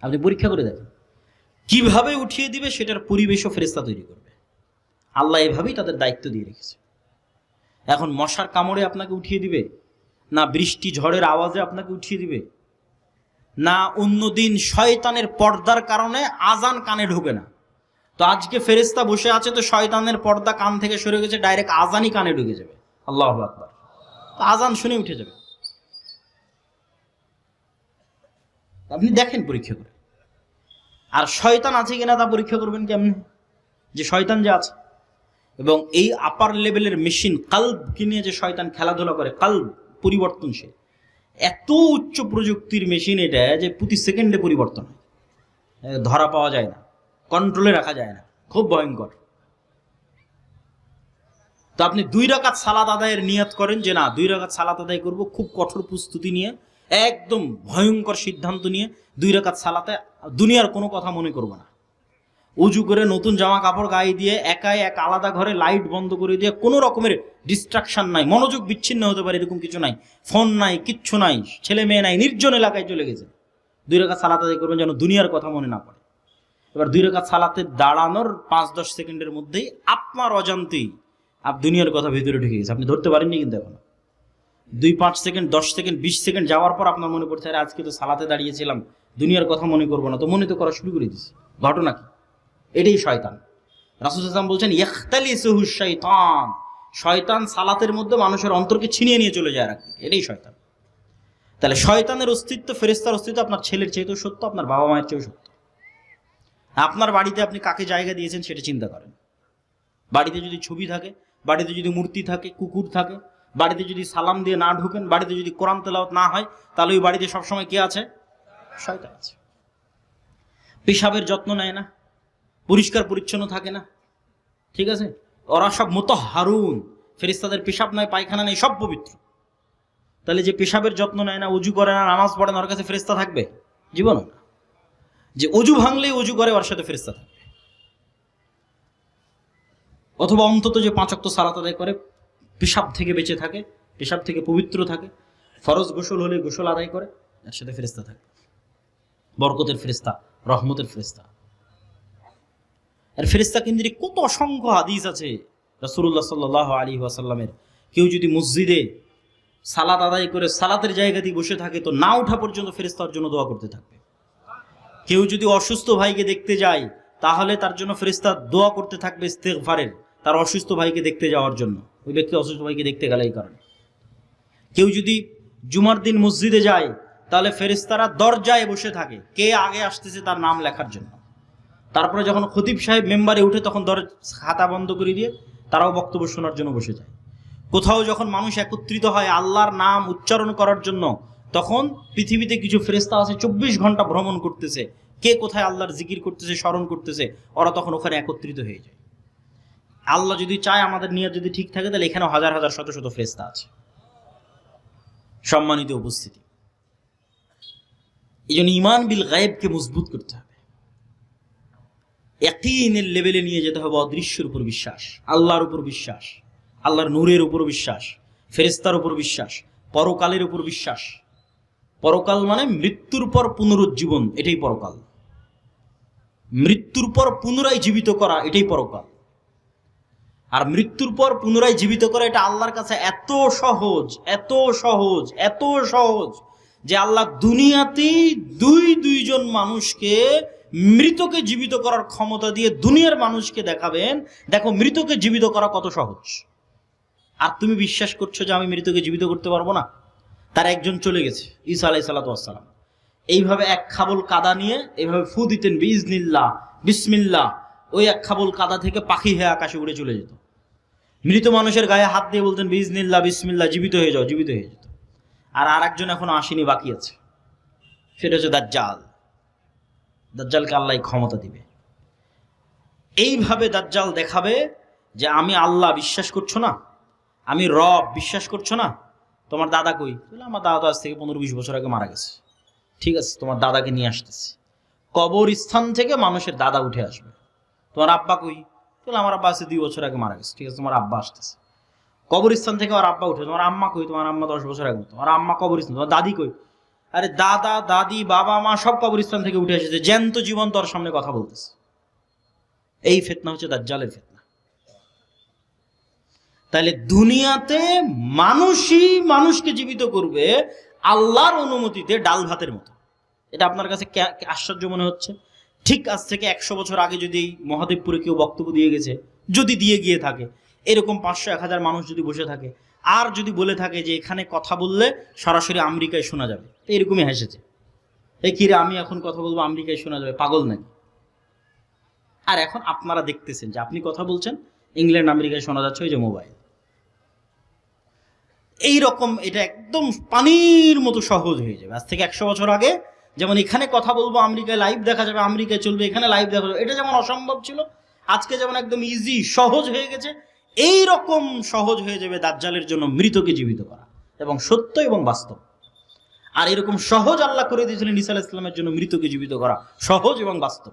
আপনি পরীক্ষা করে দেখেন কিভাবে উঠিয়ে দিবে, সেটার পরিবেশও ফেরেশতা তৈরি করবে। আল্লাহ এভাবেই তাদের দায়িত্ব দিয়ে রেখেছে। এখন মশার কামড়ে আপনাকে উঠিয়ে দিবে না, বৃষ্টি ঝড়ের আওয়াজে আপনাকে উঠিয়ে দিবে না, অন্যদিন শয়তানের পর্দার কারণে আজান কানে ঢোকে না, তো আজকে ফেরেশতা বসে আছে, তো শয়তানের পর্দা কান থেকে সরে গেছে, ডাইরেক্ট আজানই কানে ঢুকে যাবে। আল্লাহু আকবার। আজান শুনে উঠে যাবে। আপনি দেখেন পরীক্ষা করে। আর শয়তান আছে কিনা তা পরীক্ষা করবেন কেমনে? যে শয়তান যে আছে, এবং এই আপার লেভেলের মেশিন কালবকে নিয়ে যে শয়তান খেলাধুলা করে, কালব পরিবর্তনশীল, এত উচ্চ প্রযুক্তির মেশিন এটা যে প্রতি সেকেন্ডে পরিবর্তন হয়, ধরা পাওয়া যায় না, কন্ট্রোলে রাখা যায় না, খুব ভয়ঙ্কর। তো আপনি 2 রাকাত সালাত আদায়ের নিয়ত করেন যে না, 2 রাকাত সালাত আদায় করব, খুব কঠোর প্রস্তুতি নিয়ে, একদম ভয়ঙ্কর সিদ্ধান্ত নিয়ে 2 রাকাত সালাতে দুনিয়ার কোনো কথা মনে করব না, উজু করে নতুন জামা কাপড় গায়ে দিয়ে একাই এক আলাদা ঘরে লাইট বন্ধ করে দিয়ে, কোনো রকমের ডিস্ট্রাকশন নাই, মনোযোগ বিচ্ছিন্ন হতে পারে এরকম কিছু নাই, ফোন নাই, কিচ্ছু নাই, ছেলে মেয়ে নাই, নির্জন এলাকায় চলে গেছে, 2 রাকাত সালাত আদায় করবেন যেন দুনিয়ার কথা মনে না পড়ে। এবার 2 রাকাত সালাতে দাঁড়ানোর 5-10 সেকেন্ডের মধ্যেই আপনার অজান্তেই দুনিয়ার কথা ভিতরে ঢুকে গেছে, আপনি ধরতে পারেননি কিন্তু এখনো। 2-5 সেকেন্ড, 10 সেকেন্ড, 20 সেকেন্ড যাওয়ার পর আপনার মনে পড়ছে, আরে আজকে তো সালাতে দাঁড়িয়েছিলাম, দুনিয়ার কথা মনে করবো না, তো মনে তো করা শুরু করে দিয়েছে। ঘটনা কি? এটাই শয়তান। রাসূল সাল্লাল্লাহু আলাইহি ওয়াসাল্লাম বলছেন ইখতালিসুহু শাইতান, শয়তান সালাতের মধ্যে মানুষের অন্তরকে ছিনিয়ে নিয়ে চলে যায় রাখতে, এটাই শয়তান। তাহলে শয়তানের অস্তিত্ব, ফেরেশতার অস্তিত্ব আপনার ছেলের চেয়েও সত্য, আপনার বাবা মায়ের চেয়েও সত্য। আপনার বাড়িতে আপনি কাকে জায়গা দিয়েছেন সেটা চিন্তা করেন। বাড়িতে যদি ছবি থাকে, বাড়িতে যদি মূর্তি থাকে, কুকুর থাকে, বাড়িতে যদি সালাম দিয়ে না ঢুকেন, বাড়িতে যদি কোরআন তেলাওয়াত না হয়, তাহলে ওই বাড়িতে সবসময় কে আছে? শয়তান আছে। পেশাবের যত্ন নেয় না, পরিষ্কার পরিচ্ছন্ন থাকে না, ঠিক আছে? ওরা সব মুতাহহারুন, ফেরেশতাদের পেশাব নয়, পায়খানা নেই, সব পবিত্র। তাহলে যে পেশাবের যত্ন নেয় না, অজু করে না, নামাজ পড়ে না, ওর কাছে ফেরেশতা থাকবে? জীবনও না। যে অজু ভাঙলেই অজু করে, ওর সাথে ফেরেশতা থাকবে। অথবা অন্তত যে 5 ওয়াক্ত সালাত আদায় করে, পেশাব থেকে বেঁচে থাকে, পেশাব থেকে পবিত্র থাকে, ফরজ গোসল হলে গোসল আদায় করে, এর সাথে ফেরেশতা থাকে। বরকতের ফেরেশতা, রহমতের ফেরেশতা। আর ফেরেশতা কেন্দ্রিক কত অসংখ্য হাদিস আছে রাসূলুল্লাহ সাল্লাল্লাহু আলাইহি ওয়াসাল্লামের। কেউ যদি মসজিদে সালাত আদায় করে সালাতের জায়গা দিয়ে বসে থাকে, তো না ওঠা পর্যন্ত ফেরেশতার জন্য দোয়া করতে থাকবে। কেউ যদি অসুস্থ ভাইকে দেখতে যায়, তাহলে তার জন্য ফেরেশতা দোয়া করতে থাকবে ইস্তেগফারের, তার অসুস্থ ভাইকে দেখতে যাওয়ার জন্য, ওই ব্যক্তি অসুস্থ ভাইকে দেখতে গেলে এই কারণে। কেউ যদি জুমার দিন মসজিদে যায়, তাহলে ফেরেশতারা দরজায় বসে থাকে, কে আগে আসতেছে তার নাম লেখার জন্য। তারপরে যখন খতিব সাহেব মেম্বারে উঠে, তখন খাতা বন্ধ করে দিয়ে তারাও বক্তব্য শোনার জন্য বসে যায়। কোথাও যখন মানুষ একত্রিত হয় আল্লাহর নাম উচ্চারণ করার জন্য, তখন পৃথিবীতে কিছু ফেরেশতা আছে 24 ঘন্টা ভ্রমণ করতেছে, কে কোথায় আল্লাহর জিকির করতেছে, স্মরণ করতেছে, ওরা তখন ওখানে একত্রিত হয়ে যায়। আল্লাহ যদি চায়, আমাদের নিয়ত যদি ঠিক থাকে, তাহলে এখানেও হাজার হাজার শত শত ফেরেশতা আছে। সম্মানিত উপস্থিতি, এই জন্য ঈমান বিল গায়বকে মজবুত করতে হবে, ইয়াকিনের লেভেলে নিয়ে যেতে হবে। অদৃশ্যের উপর বিশ্বাস, আল্লাহর উপর বিশ্বাস, আল্লাহর নূরের উপর বিশ্বাস, ফেরেশতার উপর বিশ্বাস, পরকালের উপর বিশ্বাস। পরকাল মানে মৃত্যুর পর পুনরুজ্জীবন, এটাই পরকাল। মৃত্যুর পর পুনরায় জীবিত করা, এটাই পরকাল। আর মৃত্যুর পর পুনরায় জীবিত করা, এটা আল্লাহর কাছে এত সহজ, এত সহজ, এত সহজ, যে আল্লাহ দুনিয়াতেই দুইজন মানুষকে মৃতকে জীবিত করার ক্ষমতা দিয়ে দুনিয়ার মানুষকে দেখাবেন, দেখো মৃতকে জীবিত করা কত সহজ। আর তুমি বিশ্বাস করছো যে আমি মৃতকে জীবিত করতে পারবো না? তার একজন চলে গেছে, ঈসা আলাইহিস সালাতু ওয়াস সালাম। এইভাবে এক খাবল কাদা নিয়ে এইভাবে ফু দিতেন, বিইজনিল্লাহ, বিসমিল্লাহ, ওই এক খাবল কাদা থেকে পাখি হয়ে আকাশে উড়ে চলে যেত। মৃত মানুষের গায়ে হাত দিয়ে বলতেন বিইজনিল্লাহ, বিসমিল্লাহ, জীবিত হয়ে যাও, জীবিত হয়ে যেত। আর আরেকজন এখনো আসেনি, বাকি আছে, সেটা হচ্ছে দাজ্জাল। দাজ্জালকে আল্লাহ ক্ষমতা দিবে। এইভাবে দাজ্জাল দেখাবে যে আমি আল্লাহ, বিশ্বাস করছো না? আমি রব, বিশ্বাস করছো না? তোমার দাদা কই? আমার দাদা তো আজ থেকে 15-20 বছর আগে মারা গেছে। ঠিক আছে, তোমার দাদাকে নিয়ে আসতেছি। কবরস্থান থেকে মানুষের দাদা উঠে আসবে। তোমার আব্বা কই? আমার আব্বা আছে 2 বছর আগে মারা গেছে। ঠিক আছে, তোমার আব্বা আসতেছে। কবরস্থান থেকে আর আব্বা উঠে, তোমার আম্মা কই? তোমার আম্মা 10 বছর আগে, তোমার আম্মা কবরস্থান। তোমার দাদি কই? আরে দাদা, দাদি, বাবা, মা সব কবরস্থান থেকে উঠে এসেছে, জ্যান্ত জীবন তোর সামনে কথা বলতেছে। এই ফিতনা হচ্ছে দাজ্জালের ফিতনা। তাহলে দুনিয়াতে মানুষই মানুষকে জীবিত করবে আল্লাহর অনুমতিতে, ডাল ভাতের মতো। এটা আপনার কাছে আশ্চর্য মনে হচ্ছে? ঠিক আজ থেকে 100 বছর আগে যদি মহাদেবপুরে কেউ বক্তব্য দিয়ে গেছে, যদি দিয়ে গিয়ে থাকে, এরকম 500-1000 মানুষ যদি বসে থাকে, আর যদি বলে থাকে যে এখানে কথা বললে সরাসরি আমেরিকায় শোনা যাবে, এরকমই হেসেছে, এই কিরে আমি এখন কথা বলবো আমেরিকায় শোনা যাবে, পাগল নাকি? আর এখন আপনারা দেখতেছেন যে আপনি কথা বলছেন, ইংল্যান্ড আমেরিকায় শোনা যাচ্ছে, ওই যে মোবাইল। এইরকম এটা একদম পানির মতো সহজ হয়ে যাবে। আজ থেকে 100 বছর আগে যেমন এখানে কথা বলবো আমেরিকায় লাইভ দেখা যাবে, আমেরিকায় চলবে, এখানে লাইভ দেখা যাবে, এটা যেমন অসম্ভব ছিল, আজকে যেমন একদম ইজি সহজ হয়ে গেছে, এই রকম সহজ হয়ে যাবে দাজ্জালের জন্য মৃতকে জীবিত করা, এবং সত্য এবং বাস্তব। আর এরকম সহজ আল্লাহ করে দিয়েছিলেন ঈসা আলাইহিস সালামের জন্য মৃতকে জীবিত করা, সহজ এবং বাস্তব,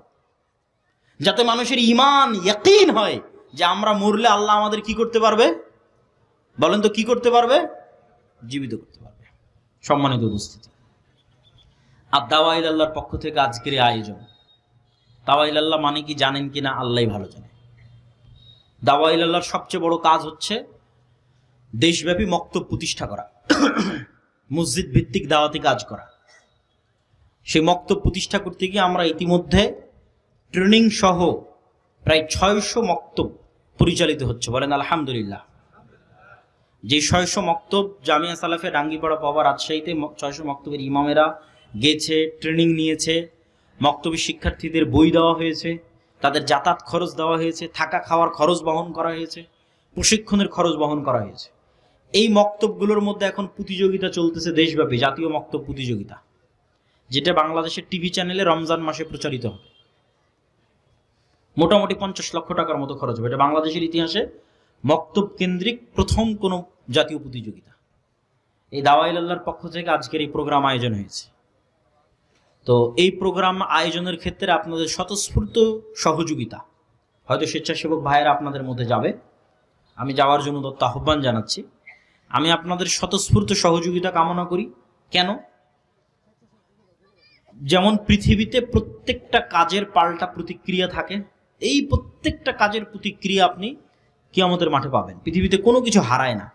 যাতে মানুষের ঈমান ইয়াকিন হয় যে আমরা মরলে আল্লাহ আমাদের কি করতে পারবে? বলেন তো কি করতে পারবে? জীবিত করতে পারবে। সম্মানিত উপস্থিতি, আর দাওয়া ইলাল্লাহর পক্ষ থেকে আজকের আয়োজন, দাওয়া ইলাল্লাহ মানে কি জানেন কিনা আল্লাহই ভালো জানে। দাওয়া ইলাল্লাহর সবচেয়ে বড় কাজ হচ্ছে দেশব্যাপী মক্তব প্রতিষ্ঠা করা, মসজিদ ভিত্তিক দাওয়াতি কাজ করা। সেই মক্তব প্রতিষ্ঠা করতে গিয়ে আমরা ইতিমধ্যে ট্রেনিং সহ প্রায় 600 মক্তব পরিচালিত হচ্ছে, বলেন আলহামদুলিল্লাহ। যে 600 মক্তব জামিয়া সালাফে ডাঙ্গিপাড়া পাওয়া রাজশাহীতে 600 মক্তবের ইমামেরা গেছে, ট্রেনিং নিয়েছে, মক্তবী শিক্ষার্থীদের বই দেওয়া হয়েছে, তাদের যাতায়াত খরচ দেওয়া হয়েছে, থাকা খাওয়ার খরচ বহন করা হয়েছে, প্রশিক্ষণের খরচ বহন করা হয়েছে। এই মক্তবগুলোর মধ্যে এখন প্রতিযোগিতা চলতেছে দেশব্যাপী, জাতীয় মক্তব প্রতিযোগিতা, যেটা বাংলাদেশের টিভি চ্যানেলে রমজান মাসে প্রচারিত হবে। মোটামুটি 50 লক্ষ টাকার মতো খরচ হবে। এটা বাংলাদেশের ইতিহাসে মক্তব কেন্দ্রিক প্রথম কোনো জাতীয় প্রতিযোগিতা। এই দাওয়া ইলাল্লাহর পক্ষ থেকে আজকের এই প্রোগ্রাম আয়োজন হয়েছে। তো এই প্রোগ্রাম আয়োজনের ক্ষেত্রে আপনাদের স্বতঃস্ফূর্ত সহযোগিতা, হয়তো স্বেচ্ছাসেবক ভাইয়েরা আপনাদের মধ্যে যাবে, আমি যাওয়ার জন্য দত্ত আহ্বান জানাচ্ছি। আমি আপনাদের স্বতঃস্ফূর্ত সহযোগিতা কামনা করি। কেন? যেমন পৃথিবীতে প্রত্যেকটা কাজের পাল্টা প্রতিক্রিয়া থাকে, এই প্রত্যেকটা কাজের প্রতিক্রিয়া আপনি কিয়ামতের মাঠে পাবেন। পৃথিবীতে কোনো কিছু হারায় না।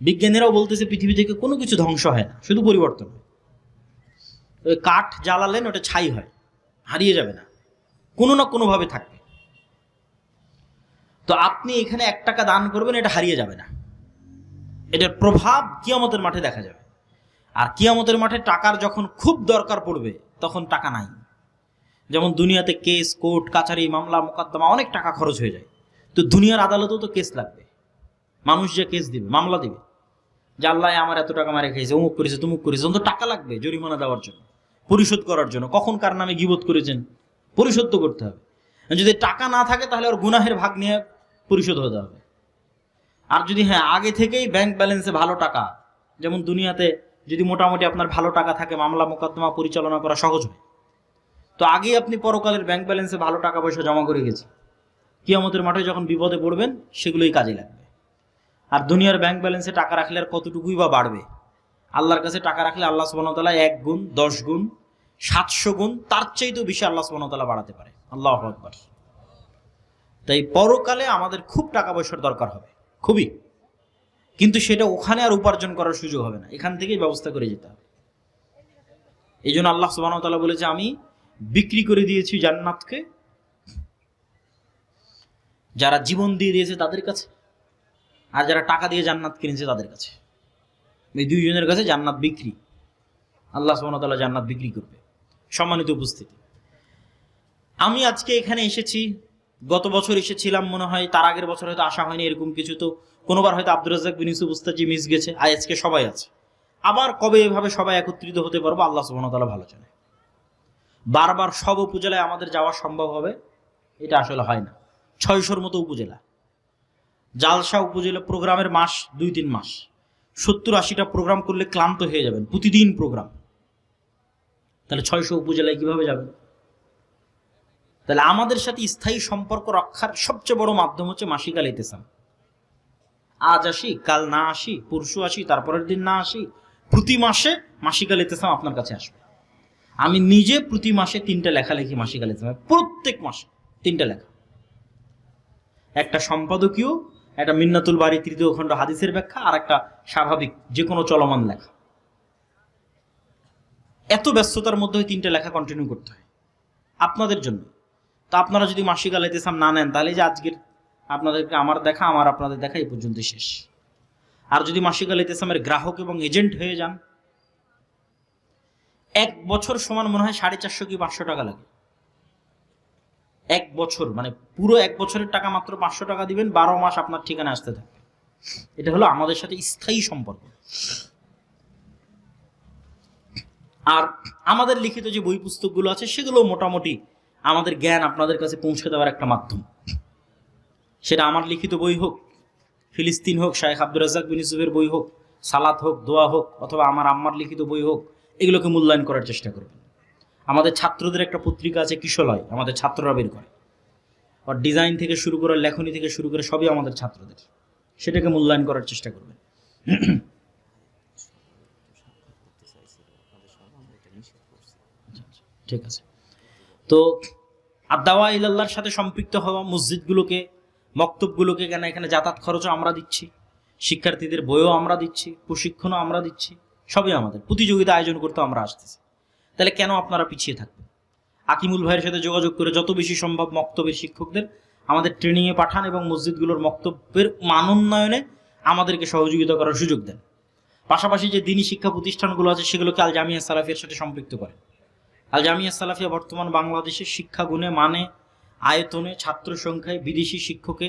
বিজ্ঞানীরাও বলতেছে পৃথিবী থেকে কোনো কিছু ধ্বংস হয় না, শুধু পরিবর্তন হয়। ওই কাঠ জ্বালালেন ওটা ছাই হয়, হারিয়ে যাবে না, কোনো না কোনোভাবে থাকবে। তো আপনি এখানে 1 টাকা দান করবেন, এটা হারিয়ে যাবে না, এটার প্রভাব কিয়ামতের মাঠে দেখা যাবে। আর কিয়ামতের মাঠে টাকার যখন খুব দরকার পড়বে তখন টাকা নাই। যেমন দুনিয়াতে কেস, কোর্ট কাছারি, মামলা মোকদ্দমা অনেক টাকা খরচ হয়ে যায়। তো দুনিয়ার আদালতেও তো কেস লাগবে, মানুষ যে কেস দিবে, মামলা দিবে, যে আল্লাহ আমার এত টাকা মারে খেয়েছে, অমুক করেছে তুমুক করেছে, তো টাকা লাগবে জরিমানা দেওয়ার জন্য, পরিশোধ করার জন্য। কখন কার নামে গীবত করেছেন পরিশোধ তো করতে হবে। যদি টাকা না থাকে তাহলে ওর গুনাহের ভাগ নিয়ে পরিশোধ হতে হবে। আর যদি আগে থেকেই ব্যাংক ব্যালেন্সে ভালো টাকা, যেমন দুনিয়াতে যদি মোটামুটি আপনার ভালো টাকা থাকে মামলা মোকদ্দমা পরিচালনা করা সহজ হয়। তো আগেই আপনি পরকালের ব্যাংক ব্যালেন্সে ভালো টাকা পয়সা জমা করে গেছে, কিয়ামতের মাঠে যখন বিপদে পড়বেন সেগুলোই কাজে লাগবে। আর দুনিয়ার ব্যাংক ব্যালেন্সে টাকা রাখলে আর কতটুকুই বা বাড়বে? আল্লাহর কাছে টাকা রাখলে আল্লাহ সুবহানাহু ওয়া তাআলা 1 গুণ, 10 গুণ, 700 গুণ, তার চাইতেও বেশি আল্লাহ সুবহানাহু ওয়া তাআলা বাড়াতে পারে। আল্লাহু আকবার। তাই পরকালে আমাদের খুব টাকা পয়সার দরকার হবে, খুবই। কিন্তু সেটা ওখানে আর উপার্জন করার সুযোগ হবে না, এখান থেকেই ব্যবস্থা করে যেতে হবে। এই জন্য আল্লাহ সুবহানাহু ওয়া তাআলা বলেছে, আমি বিক্রি করে দিয়েছি জান্নাতকে যারা জীবন দিয়ে দিয়েছে তাদের কাছে, আর যারা টাকা দিয়ে জান্নাত কিনেছে তাদের কাছে। এই দুইজনের কাছে জান্নাত বিক্রি, আল্লাহ সুবহানাহু ওয়া তাআলা জান্নাত বিক্রি করবে। সম্মানিত উপস্থিতি, আমি আজকে এখানে এসেছি, গত বছর এসেছিলাম মনে হয়, তার আগের বছর হয়তো আসা হয়নি এরকম কিছু। তো কোনোবার হয়তো আব্দুর রাজ্জাক বিন ইউসুফ উস্তাদ জি মিস গেছে, আজকে সবাই আছে। আবার কবে এভাবে সবাই একত্রিত হতে পারবো আল্লাহ সুবহানাহু ওয়া তাআলা ভালো জানে। বারবার সব উপজেলায় আমাদের যাওয়া সম্ভব হবে এটা আসলে হয় না। 600-র মতো উপজেলা, জালসা উপজেলা প্রোগ্রামের মাস 2-3 মাস, 70-80টা প্রোগ্রাম করলে ক্লান্ত হয়ে যাবেন, প্রতিদিন প্রোগ্রাম। তাহলে 600 উপজেলায় কিভাবে যাবেন? তাহলে আমাদের সাথে স্থায়ী সম্পর্ক রক্ষার সবচেয়ে বড় মাধ্যম হচ্ছে মাসিক আল ইতিসাম। আজ আসি, কাল না আসি, পরশু আসি, তারপরের দিন না আসি, প্রতি মাসে মাসিক আল ইতিসাম আপনার কাছে আসবে। আমি নিজে প্রতি মাসে 3টা লেখা লিখি মাসিক আল ইতিসামে, প্রত্যেক মাসে 3টা লেখা। একটা সম্পাদকীয়, একটা মিন্নাতুল বারী 3য় খণ্ড হাদিসের ব্যাখ্যা, আর একটা স্বাভাবিক যে কোনো চলমান লেখা। এত ব্যস্ততার মধ্যে ওই 3টা লেখা কন্টিনিউ করতে হয় আপনাদের জন্য। তা আপনারা যদি মাসিক আল ইতিসাম না নেন তাহলে যে আজকের আপনাদেরকে আমার দেখা, আমার আপনাদের দেখা এই পর্যন্ত শেষ। আর যদি মাসিক আল ইতিসামের গ্রাহক এবং এজেন্ট হয়ে যান, 1 বছর সমান মনে হয় 450 কি 500 টাকা লাগে। 1 বছর মানে পুরো 1 বছরের টাকা মাত্র 500 টাকা দিবেন, 12 মাস আপনার ঠিকানা আসতে থাকবে। এটা হলো আমাদের সাথে স্থায়ী সম্পর্ক। আর আমাদের লিখিত যে বই পুস্তকগুলো আছে সেগুলো মোটামুটি আমাদের জ্ঞান আপনাদের কাছে পৌঁছে দেওয়ার একটা মাধ্যম। সেটা আমার লিখিত বই হোক, ফিলিস্তিন হোক, শায়েখ আব্দুর রাজ্জাক বিন ইউসুফের বই হোক, সালাত হোক, দোয়া হোক, অথবা আমার আম্মার লিখিত বই হোক, এগুলোকে মূল্যায়ন করার চেষ্টা করবেন। আমাদের ছাত্রদের একটা পত্রিকা আছে কিশলয়, আমাদের ছাত্ররা বের করে, আর ডিজাইন থেকে শুরু করে লেখনী থেকে শুরু করে সবই আমাদের ছাত্রদের, সেটাকে মূল্যায়ন করার চেষ্টা করবেন। ঠিক আছে। তো আর দাওয়া ইলাল্লাহর সাথে সম্পৃক্ত হওয়া, মসজিদগুলোকে, মক্তবগুলোকে, কেন এখানে যাতায়াত খরচও আমরা দিচ্ছি, শিক্ষার্থীদের বইও আমরা দিচ্ছি, প্রশিক্ষণও আমরা দিচ্ছি, সবই আমাদের, প্রতিযোগিতা আয়োজন করতেও আমরা আসতেছি। তাহলে কেন আপনারা পিছিয়ে থাকবেন? আকিমুল ভাইয়ের সাথে যোগাযোগ করে যত বেশি সম্ভব মক্তবের শিক্ষকদের আমাদের ট্রেনিংয়ে পাঠান এবং মসজিদগুলোর মক্তব্যের মানোন্নয়নে আমাদেরকে সহযোগিতা করার সুযোগ দেন। পাশাপাশি যে দ্বীনি শিক্ষা প্রতিষ্ঠানগুলো আছে সেগুলোকে আল জামিয়া সালাফিয়ার সাথে সম্পৃক্ত করেন। আল জামিয়া সালাফিয়া বর্তমান বাংলাদেশের শিক্ষা গুণে, মানে, আয়তনে, ছাত্র সংখ্যায়, বিদেশি শিক্ষকে,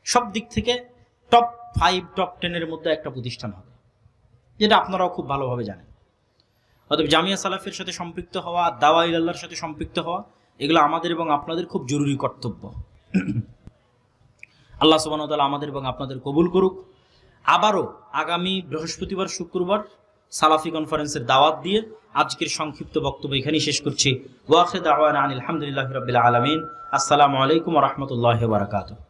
সব দিক থেকে টপ 5 টপ 10 মধ্যে একটা প্রতিষ্ঠান হবে, যেটা আপনারাও খুব ভালোভাবে জানেন। অতএব জামিয়া সালাফিয়ার সাথে সম্পৃক্ত হওয়া, দাওয়া ইলাল্লাহর সাথে সম্পৃক্ত হওয়া, এগুলো আমাদের এবং আপনাদের খুব জরুরি কর্তব্য। আল্লাহ সুবহানাহু ওয়া তাআলা আমাদের এবং আপনাদের কবুল করুক। আবারও আগামী বৃহস্পতিবার, শুক্রবার সালাফি কনফারেন্সের দাওয়াত দিয়ে আজকের সংক্ষিপ্ত বক্তব্য এখানেই শেষ করছি। ওয়া আখিরু দাওয়ানা আনিল হামদুলিল্লাহি রাব্বিল আলামিন। আসসালামু আলাইকুম ওয়া রাহমাতুল্লাহি ওয়া বারাকাতুহু।